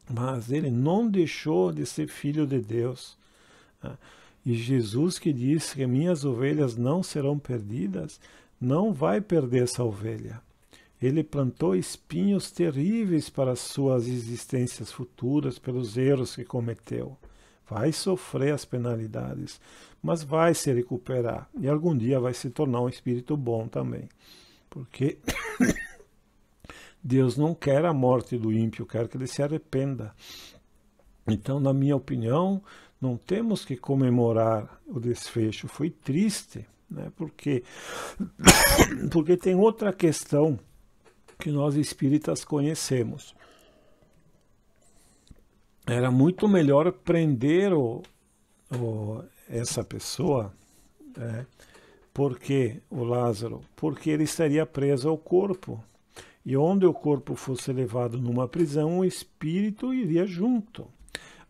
Speaker 1: mas ele não deixou de ser filho de Deus. E Jesus, que disse que minhas ovelhas não serão perdidas, não vai perder essa ovelha. Ele plantou espinhos terríveis para as suas existências futuras, pelos erros que cometeu. Vai sofrer as penalidades, mas vai se recuperar. E algum dia vai se tornar um espírito bom também. Porque Deus não quer a morte do ímpio, quer que ele se arrependa. Então, na minha opinião, não temos que comemorar o desfecho. Foi triste, né? Porque tem outra questão que nós espíritas conhecemos. Era muito melhor prender essa pessoa, né? Porque o Lázaro, porque ele estaria preso ao corpo. E onde o corpo fosse levado numa prisão, o espírito iria junto.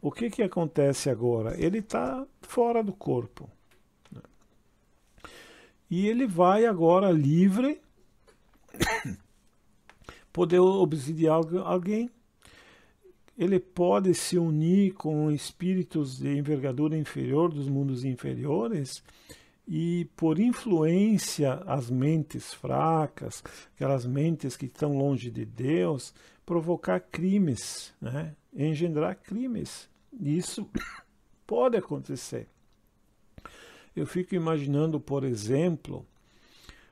Speaker 1: O que acontece agora? Ele está fora do corpo. E ele vai agora livre poder obsidiar alguém. Ele pode se unir com espíritos de envergadura inferior, dos mundos inferiores, e por influência as mentes fracas, aquelas mentes que estão longe de Deus, provocar crimes, né? Engendrar crimes. Isso pode acontecer. Eu fico imaginando, por exemplo,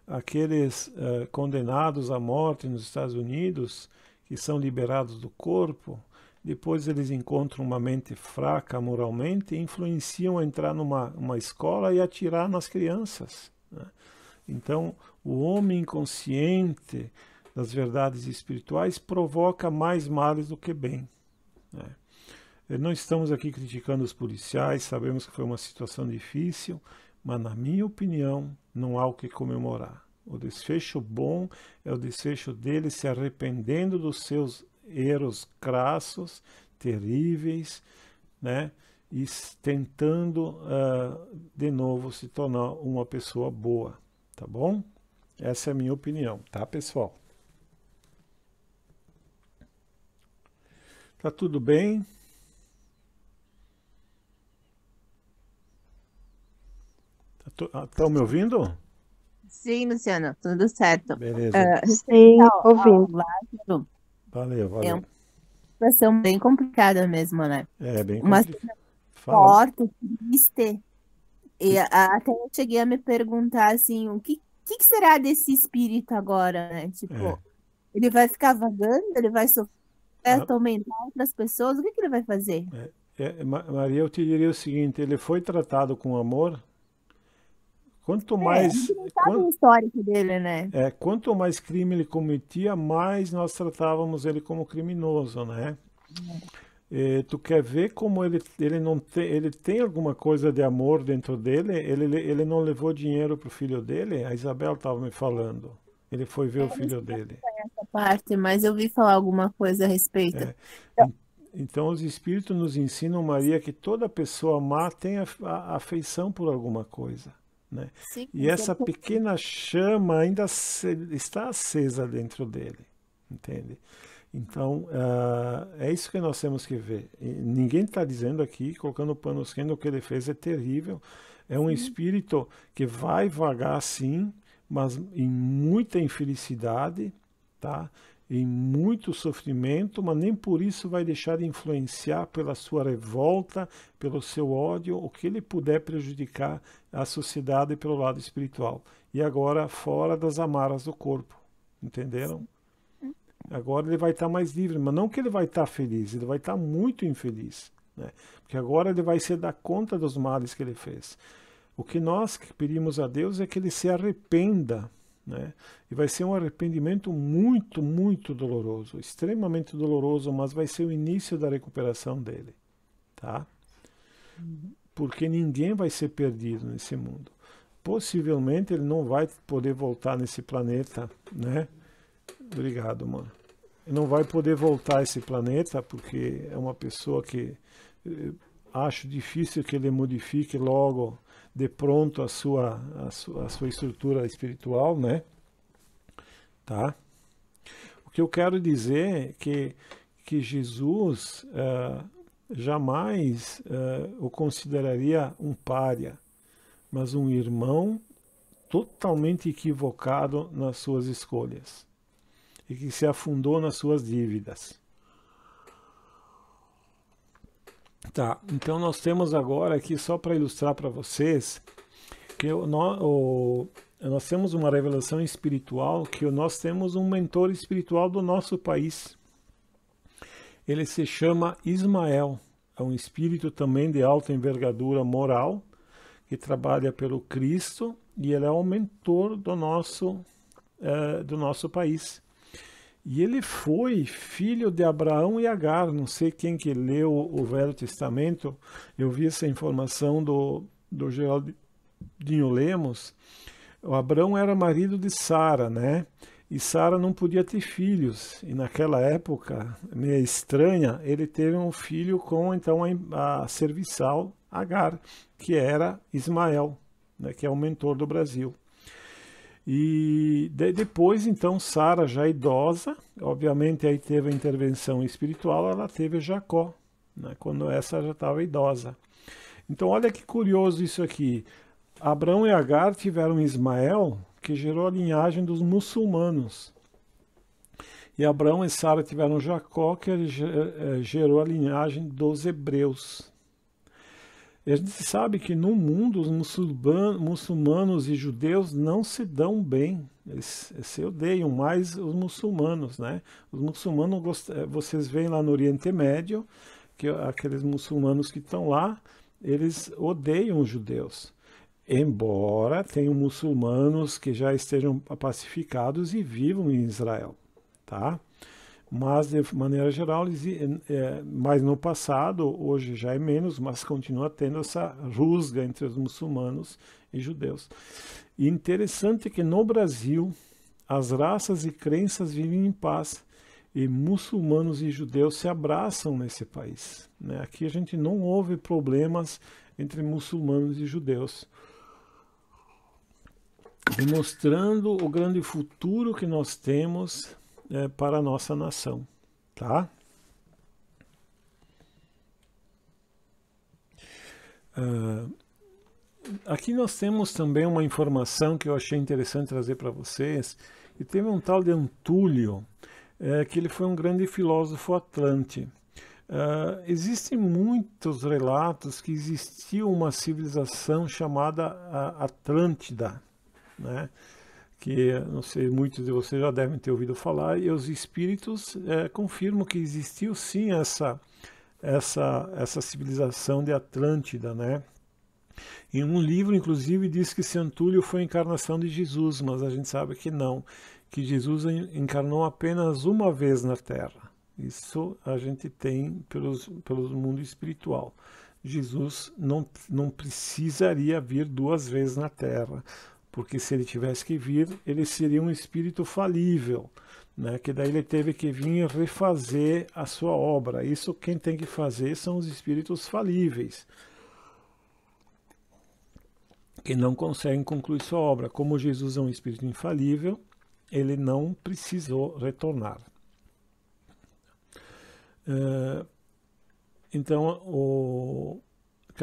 Speaker 1: aqueles condenados à morte nos Estados Unidos, que são liberados do corpo, depois eles encontram uma mente fraca moralmente e influenciam a entrar numa escola e atirar nas crianças, né? Então, o homem inconsciente das verdades espirituais provoca mais males do que bem, né? Não estamos aqui criticando os policiais, sabemos que foi uma situação difícil, mas, na minha opinião, não há o que comemorar. O desfecho bom é o desfecho dele se arrependendo dos seus erros crassos, terríveis, né? E tentando de novo se tornar uma pessoa boa, tá bom? Essa é a minha opinião, tá, pessoal? Tá tudo bem? Estão me ouvindo?
Speaker 3: Sim, Luciano, tudo certo.
Speaker 1: Beleza.
Speaker 2: Sim,
Speaker 3: Então, ó, o
Speaker 2: ouvindo.
Speaker 3: Lázaro
Speaker 1: Valeu,
Speaker 3: é
Speaker 1: valeu.
Speaker 3: uma situação bem complicada mesmo, né?
Speaker 1: É bem
Speaker 3: Uma
Speaker 1: complicado.
Speaker 3: cena
Speaker 1: Fala.
Speaker 3: forte, triste. E até eu cheguei a me perguntar assim, o que será desse espírito agora, né?
Speaker 1: É.
Speaker 3: Tipo, ele vai ficar vagando, ele vai sofrer,
Speaker 1: A-
Speaker 3: atormentar outras pessoas, o que ele vai fazer?
Speaker 1: Maria, eu te diria o seguinte, ele foi tratado com amor. Quanto
Speaker 3: É, a
Speaker 1: mais,
Speaker 3: gente não sabe o histórico dele, né?
Speaker 1: quanto mais crime ele cometia, mais nós tratávamos ele como criminoso, né? Tu quer ver como ele não tem, ele tem alguma coisa de amor dentro dele? Ele não levou dinheiro pro filho dele? A Isabel estava me falando. Ele foi ver o
Speaker 3: Eu não
Speaker 1: filho
Speaker 3: sei
Speaker 1: dele.
Speaker 3: essa parte, mas eu vi falar alguma coisa a respeito.
Speaker 1: É. En- Então os espíritos nos ensinam, Maria, que toda pessoa má tem a afeição por alguma coisa, né?
Speaker 3: Sim,
Speaker 1: E
Speaker 3: com
Speaker 1: essa
Speaker 3: certeza.
Speaker 1: pequena chama ainda está acesa dentro dele, entende? Então, é isso que nós temos que ver. E ninguém está dizendo aqui, colocando panos quentes, o que ele fez é terrível. É um
Speaker 3: Sim.
Speaker 1: espírito que vai vagar sim, mas em muita infelicidade, tá? Em muito sofrimento, mas nem por isso vai deixar de influenciar pela sua revolta, pelo seu ódio, o que ele puder prejudicar a sociedade pelo lado espiritual. E agora fora das amarras do corpo, entenderam? Agora ele vai estar mais livre, mas não que ele vai estar feliz, ele vai estar muito infeliz, né? Porque agora ele vai se dar conta dos males que ele fez. O que nós pedimos a Deus é que ele se arrependa, né? E vai ser um arrependimento muito, muito doloroso, extremamente doloroso, mas vai ser o início da recuperação dele, tá? Porque ninguém vai ser perdido nesse mundo. Possivelmente ele não vai poder voltar nesse planeta, né? Obrigado, mano. Não vai poder voltar a esse planeta porque é uma pessoa que acho difícil que ele modifique logo de pronto a sua estrutura espiritual, né? Tá? O que eu quero dizer é que Jesus jamais o consideraria um pária, mas um irmão totalmente equivocado nas suas escolhas e que se afundou nas suas dívidas. Tá, então nós temos agora aqui, só para ilustrar para vocês, que nós temos uma revelação espiritual, que nós temos um mentor espiritual do nosso país. Ele se chama Ismael, é um espírito também de alta envergadura moral, que trabalha pelo Cristo, e ele é o mentor do nosso país. E ele foi filho de Abraão e Agar. Não sei quem que leu o Velho Testamento. Eu vi essa informação do Geraldinho Lemos. O Abraão era marido de Sara, né? E Sara não podia ter filhos. E naquela época, meio estranha, ele teve um filho com então a serviçal Agar, que era Ismael, né? Que é o mentor do Brasil. E depois, então, Sara, já idosa, obviamente aí teve a intervenção espiritual, ela teve Jacó, né, quando essa já estava idosa. Então, olha que curioso isso aqui. Abraão e Agar tiveram Ismael, que gerou a linhagem dos muçulmanos. E Abraão e Sara tiveram Jacó, que gerou a linhagem dos hebreus. E a gente sabe que no mundo os muçulmanos e judeus não se dão bem, eles se odeiam mais os muçulmanos, né? Os muçulmanos, vocês veem lá no Oriente Médio, que aqueles muçulmanos que estão lá, eles odeiam os judeus. Embora tenham muçulmanos que já estejam pacificados e vivam em Israel, tá? Mas, de maneira geral, mas no passado, hoje já é menos, mas continua tendo essa rusga entre os muçulmanos e judeus. E interessante que no Brasil, as raças e crenças vivem em paz, e muçulmanos e judeus se abraçam nesse país, né? Aqui a gente não houve problemas entre muçulmanos e judeus. demonstrando o grande futuro que nós temos para a nossa nação, tá? Aqui nós temos também uma informação que eu achei interessante trazer para vocês, que teve um tal de Antúlio, que ele foi um grande filósofo atlante. Existem muitos relatos que existiu uma civilização chamada Atlântida, né? Que não sei, muitos de vocês já devem ter ouvido falar, e os espíritos confirmam que existiu sim essa civilização de Atlântida, né? Em um livro, inclusive, diz que esse Antúlio foi a encarnação de Jesus, mas a gente sabe que não, que Jesus encarnou apenas uma vez na Terra. Isso a gente tem pelo mundo espiritual. Jesus não precisaria vir duas vezes na Terra, porque se ele tivesse que vir, ele seria um espírito falível, né? Que daí ele teve que vir refazer a sua obra. Isso quem tem que fazer são os espíritos falíveis, que não conseguem concluir sua obra. Como Jesus é um espírito infalível, ele não precisou retornar. Então,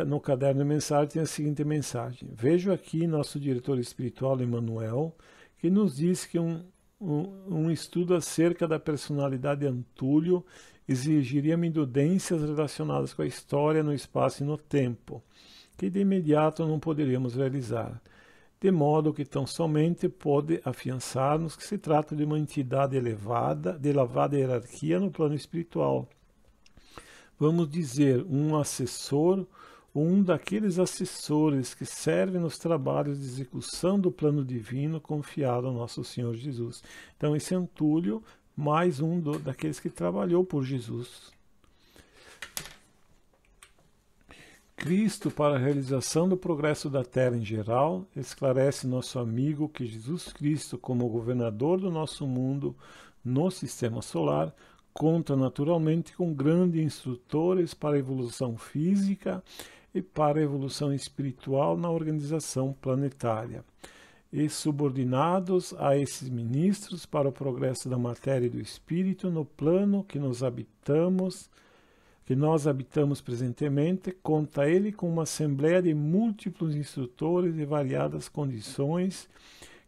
Speaker 1: no caderno de mensagem tem a seguinte mensagem: vejo aqui nosso diretor espiritual, Emmanuel, que nos diz que um estudo acerca da personalidade de Antúlio exigiria minudências relacionadas com a história no espaço e no tempo, que de imediato não poderíamos realizar, de modo que tão somente pode afiançar-nos que se trata de uma entidade elevada, de elevada hierarquia no plano espiritual. Vamos dizer, um assessor, ou um daqueles assessores que servem nos trabalhos de execução do plano divino confiado ao nosso Senhor Jesus. Então, esse Antúlio, mais um daqueles que trabalhou por Jesus. Cristo, para a realização do progresso da Terra em geral, esclarece nosso amigo que Jesus Cristo, como governador do nosso mundo no sistema solar, conta naturalmente com grandes instrutores para a evolução física e para a evolução espiritual na organização planetária, e subordinados a esses ministros para o progresso da matéria e do espírito no plano que nós habitamos presentemente, conta ele com uma assembleia de múltiplos instrutores de variadas condições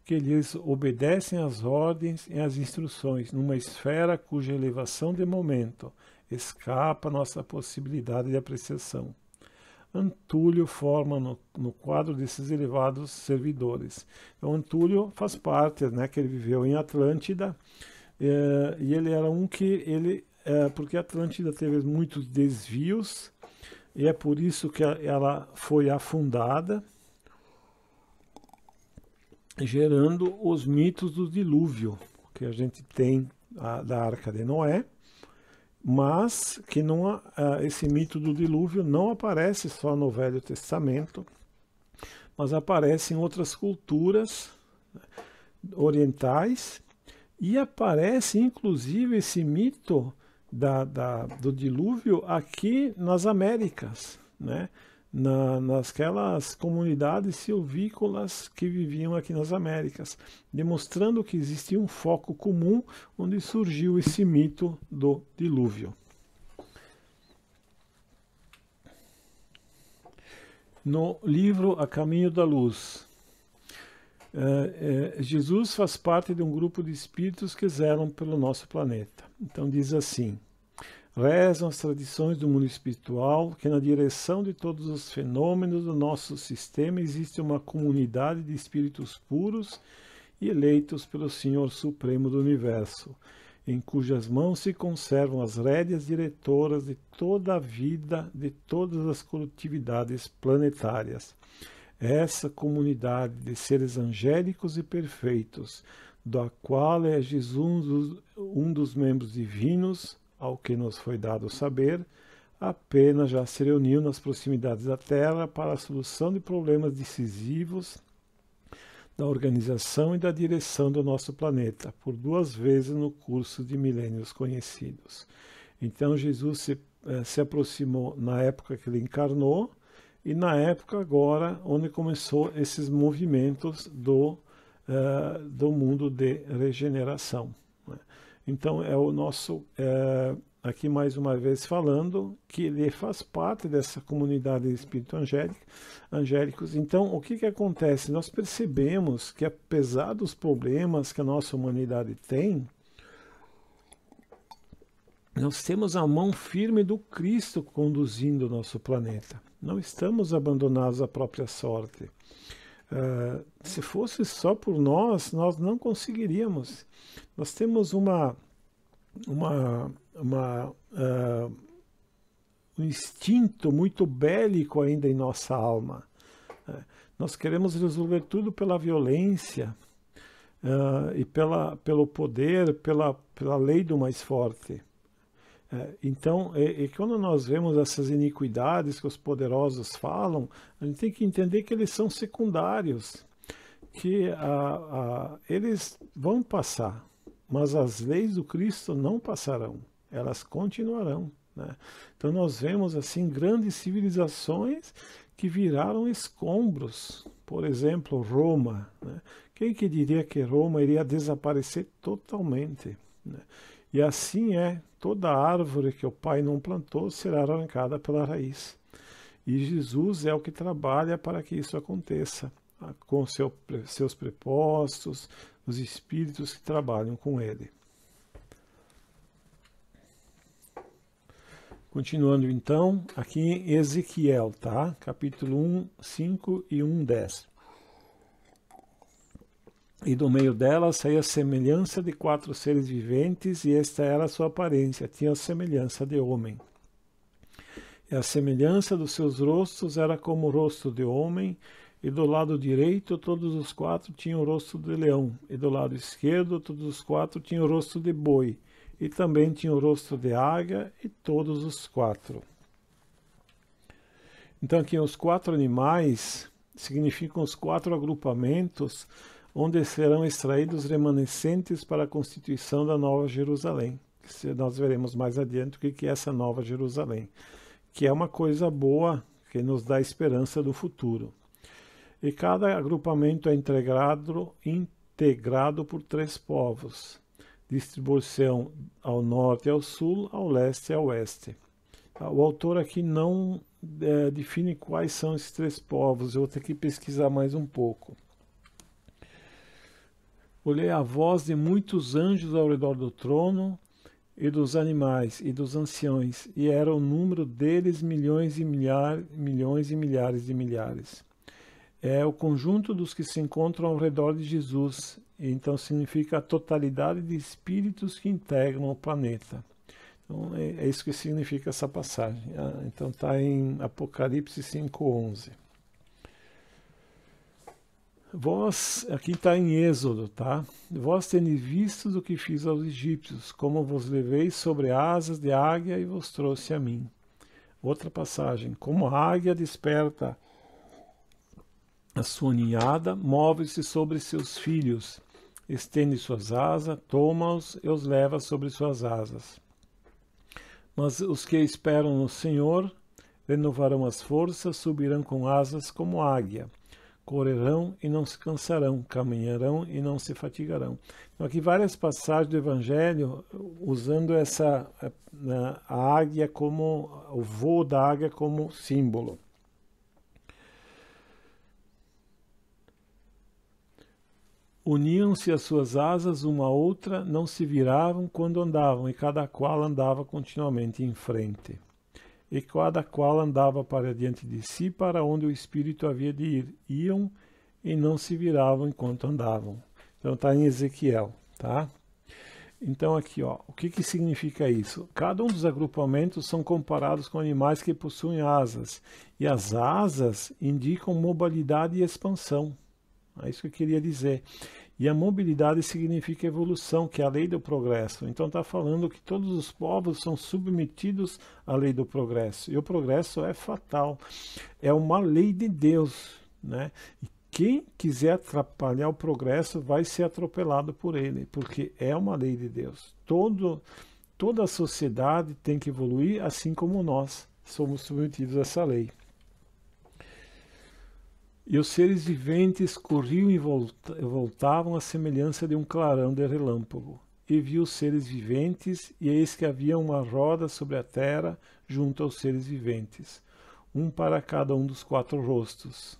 Speaker 1: que lhes obedecem às ordens e às instruções, numa esfera cuja elevação de momento escapa a nossa possibilidade de apreciação. Antúlio forma no quadro desses elevados servidores. Então, Antúlio faz parte, né, que ele viveu em Atlântida, e ele era porque a Atlântida teve muitos desvios, e é por isso que ela foi afundada, gerando os mitos do dilúvio, que a gente tem da Arca de Noé, mas que esse mito do dilúvio não aparece só no Velho Testamento, mas aparece em outras culturas orientais, e aparece inclusive esse mito do dilúvio aqui nas Américas, né? Nasquelas comunidades silvícolas que viviam aqui nas Américas, demonstrando que existia um foco comum onde surgiu esse mito do dilúvio. No livro A Caminho da Luz, Jesus faz parte de um grupo de espíritos que zelam pelo nosso planeta. Então diz assim: rezam as tradições do mundo espiritual que na direção de todos os fenômenos do nosso sistema existe uma comunidade de espíritos puros e eleitos pelo Senhor Supremo do Universo, em cujas mãos se conservam as rédeas diretoras de toda a vida de todas as coletividades planetárias. Essa comunidade de seres angélicos e perfeitos, da qual é Jesus um dos membros divinos, ao que nos foi dado saber, apenas já se reuniu nas proximidades da Terra para a solução de problemas decisivos da organização e da direção do nosso planeta, por 2 vezes no curso de milênios conhecidos. Então Jesus se aproximou na época que ele encarnou, e na época agora onde começou esses movimentos do mundo de regeneração, né? Então é o nosso, aqui mais uma vez falando, que ele faz parte dessa comunidade de espíritos angélicos. Então o que acontece? Nós percebemos que apesar dos problemas que a nossa humanidade tem, nós temos a mão firme do Cristo conduzindo o nosso planeta. Não estamos abandonados à própria sorte. Se fosse só por nós não conseguiríamos. Nós temos um instinto muito bélico ainda em nossa alma. Nós queremos resolver tudo pela violência e pelo poder, pela lei do mais forte. Então, quando nós vemos essas iniquidades que os poderosos falam, a gente tem que entender que eles são secundários, que eles vão passar, mas as leis do Cristo não passarão, elas continuarão, né? Então nós vemos assim grandes civilizações que viraram escombros, por exemplo, Roma, né? Quem que diria que Roma iria desaparecer totalmente, né? E assim toda árvore que o Pai não plantou será arrancada pela raiz. E Jesus é o que trabalha para que isso aconteça, com seus prepostos, os espíritos que trabalham com ele. Continuando então, aqui em Ezequiel, tá? Capítulo 1, 5 e 1, 10. E do meio dela saía a semelhança de 4 seres viventes, e esta era a sua aparência, tinha a semelhança de homem. E a semelhança dos seus rostos era como o rosto de homem, e do lado direito todos os 4 tinham o rosto de leão, e do lado esquerdo todos os 4 tinham o rosto de boi, e também tinham o rosto de águia, e todos os 4. Então aqui os 4 animais significam os 4 agrupamentos onde serão extraídos remanescentes para a constituição da Nova Jerusalém. Nós veremos mais adiante o que é essa Nova Jerusalém, que é uma coisa boa, que nos dá esperança do futuro. E cada agrupamento é integrado por 3 povos, distribuição ao norte e ao sul, ao leste e ao oeste. O autor aqui não define quais são esses 3 povos, eu vou ter que pesquisar mais um pouco. Olhei a voz de muitos anjos ao redor do trono, e dos animais, e dos anciões, e era o número deles milhões e milhares de milhares. É o conjunto dos que se encontram ao redor de Jesus, e então significa a totalidade de espíritos que integram o planeta. Então é isso que significa essa passagem. Então está em Apocalipse 5:11. Vós, aqui está em Êxodo, tá? Vós tendes visto o que fiz aos egípcios, como vos levei sobre asas de águia e vos trouxe a mim. Outra passagem, como a águia desperta a sua ninhada, move-se sobre seus filhos, estende suas asas, toma-os e os leva sobre suas asas. Mas os que esperam no Senhor renovarão as forças, subirão com asas como águia. Correrão e não se cansarão, caminharão e não se fatigarão. Então, aqui várias passagens do Evangelho usando a águia como, o voo da águia como símbolo. Uniam-se as suas asas uma a outra, não se viravam quando andavam, e cada qual andava continuamente em frente. E cada qual andava para diante de si, para onde o Espírito havia de ir. Iam e não se viravam enquanto andavam. Então está em Ezequiel, tá? Então aqui, ó, o que significa isso? Cada um dos agrupamentos são comparados com animais que possuem asas. E as asas indicam mobilidade e expansão. É isso que eu queria dizer. E a mobilidade significa evolução, que é a lei do progresso. Então está falando que todos os povos são submetidos à lei do progresso. E o progresso é fatal. É uma lei de Deus, né? E quem quiser atrapalhar o progresso vai ser atropelado por ele, porque é uma lei de Deus. Toda a sociedade tem que evoluir, assim como nós somos submetidos a essa lei. E os seres viventes corriam e voltavam à semelhança de um clarão de relâmpago. E viu os seres viventes, e eis que havia uma roda sobre a terra junto aos seres viventes, um para cada um dos 4 rostos.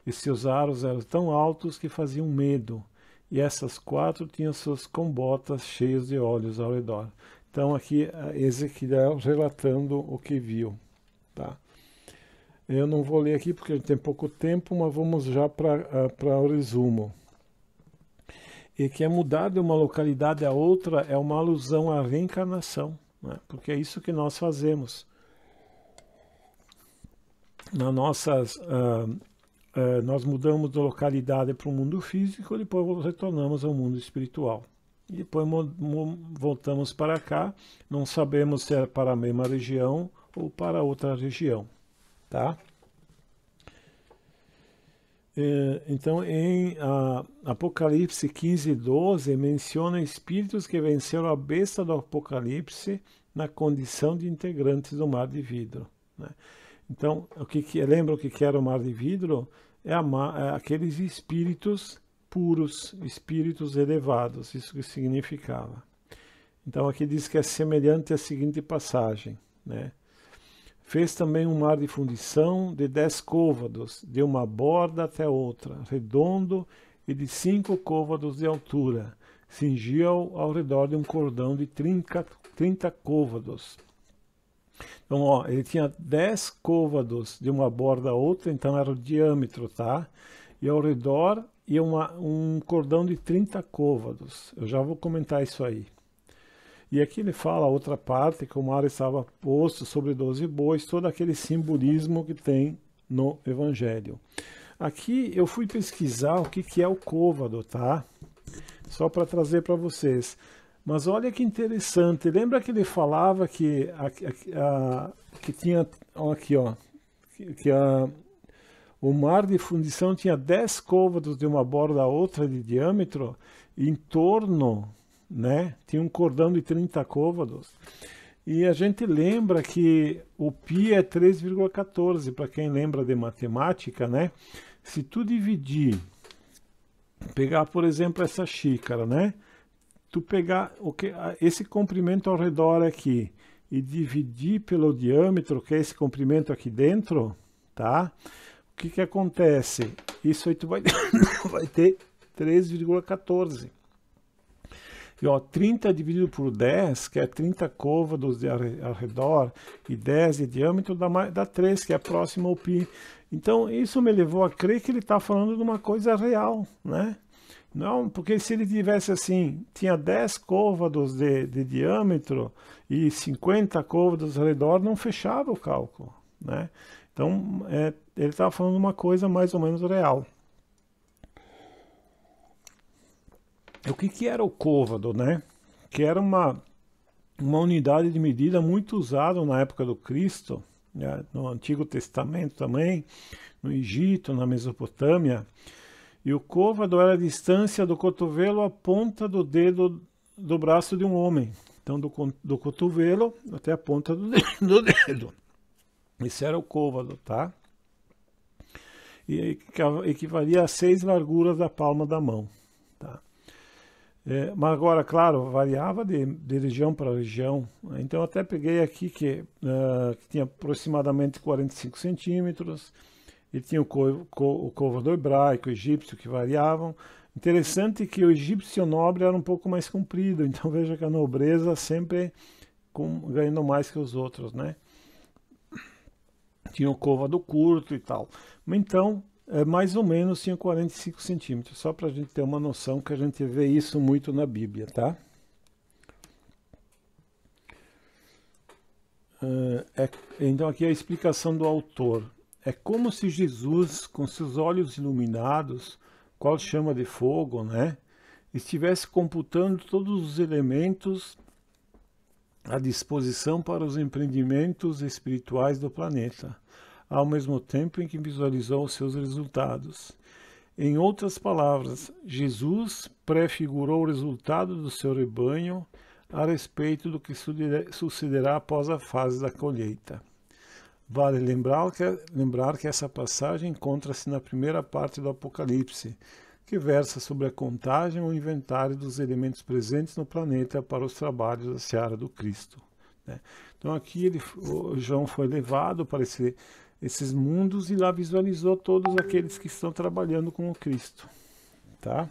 Speaker 1: E seus aros eram tão altos que faziam medo, e essas 4 tinham suas combotas cheias de olhos ao redor. Então aqui Ezequiel relatando o que viu, tá? Eu não vou ler aqui porque tem pouco tempo, mas vamos já para o resumo. E que é mudar de uma localidade a outra é uma alusão à reencarnação, né? Porque é isso que nós fazemos. Nós mudamos de localidade para o mundo físico, depois retornamos ao mundo espiritual. E depois voltamos para cá, não sabemos se é para a mesma região ou para outra região. Tá? Então, em Apocalipse 15:12, menciona espíritos que venceram a besta do Apocalipse na condição de integrantes do mar de vidro, né? Então, lembra o que era o mar de vidro? É aqueles espíritos puros, espíritos elevados, isso que significava. Então, aqui diz que é semelhante à seguinte passagem, né? Fez também um mar de fundição de 10 côvados, de uma borda até outra, redondo e de 5 côvados de altura. Cingia-o ao redor de um cordão de 30 côvados. Então, ó, ele tinha 10 côvados de uma borda a outra, então era o diâmetro, tá? E ao redor ia um cordão de 30 côvados. Eu já vou comentar isso aí. E aqui ele fala a outra parte, que o mar estava posto sobre 12 bois, todo aquele simbolismo que tem no Evangelho. Aqui eu fui pesquisar o que é o côvado, tá? Só para trazer para vocês. Mas olha que interessante, lembra que ele falava que tinha, aqui ó, o mar de fundição tinha 10 côvados de uma borda a outra de diâmetro, e em torno, né, tinha um cordão de 30 côvados. E a gente lembra que o π é 3,14, para quem lembra de matemática, né? Se tu pegar, por exemplo, essa xícara, né? Tu pegar esse comprimento ao redor aqui e dividir pelo diâmetro, que é esse comprimento aqui dentro, tá? O que acontece? Isso aí tu vai ter 3,14. E ó, 30 dividido por 10, que é 30 côvados ao redor, e 10 de diâmetro, dá 3, que é próximo ao π. Então, isso me levou a crer que ele está falando de uma coisa real, né? Não, porque se ele tivesse assim, tinha 10 côvados de diâmetro e 50 côvados ao redor, não fechava o cálculo, né? Então, ele estava falando de uma coisa mais ou menos real. O que era o côvado, né? Que era uma unidade de medida muito usada na época do Cristo, né? No Antigo Testamento também, no Egito, na Mesopotâmia. E o côvado era a distância do cotovelo à ponta do dedo do braço de um homem. Então, do cotovelo até a ponta do dedo. Esse era o côvado, tá? E equivalia a 6 larguras da palma da mão, tá? Mas agora, claro, variava de região para região. Então, eu até peguei aqui que tinha aproximadamente 45 centímetros. E tinha o côvado hebraico, egípcio, que variavam. Interessante que o egípcio nobre era um pouco mais comprido. Então, veja que a nobreza sempre ganhando mais que os outros, né? Tinha o côvado curto e tal. Então, mais ou menos tinha 45 centímetros. Só para a gente ter uma noção que a gente vê isso muito na Bíblia, tá? Então, aqui é a explicação do autor. É como se Jesus, com seus olhos iluminados, qual chama de fogo, né, estivesse computando todos os elementos à disposição para os empreendimentos espirituais do planeta, ao mesmo tempo em que visualizou os seus resultados. Em outras palavras, Jesus prefigurou o resultado do seu rebanho a respeito do que sucederá após a fase da colheita. Vale lembrar que essa passagem encontra-se na primeira parte do Apocalipse, que versa sobre a contagem ou inventário dos elementos presentes no planeta para os trabalhos da seara do Cristo, né? Então aqui o João foi levado para esses mundos e lá visualizou todos aqueles que estão trabalhando com o Cristo, tá?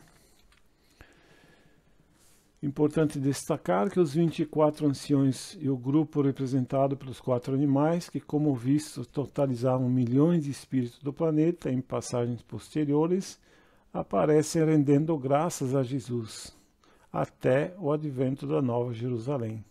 Speaker 1: Importante destacar que os 24 anciões e o grupo representado pelos 4 animais, que como visto totalizavam milhões de espíritos do planeta em passagens posteriores, aparecem rendendo graças a Jesus, até o advento da Nova Jerusalém.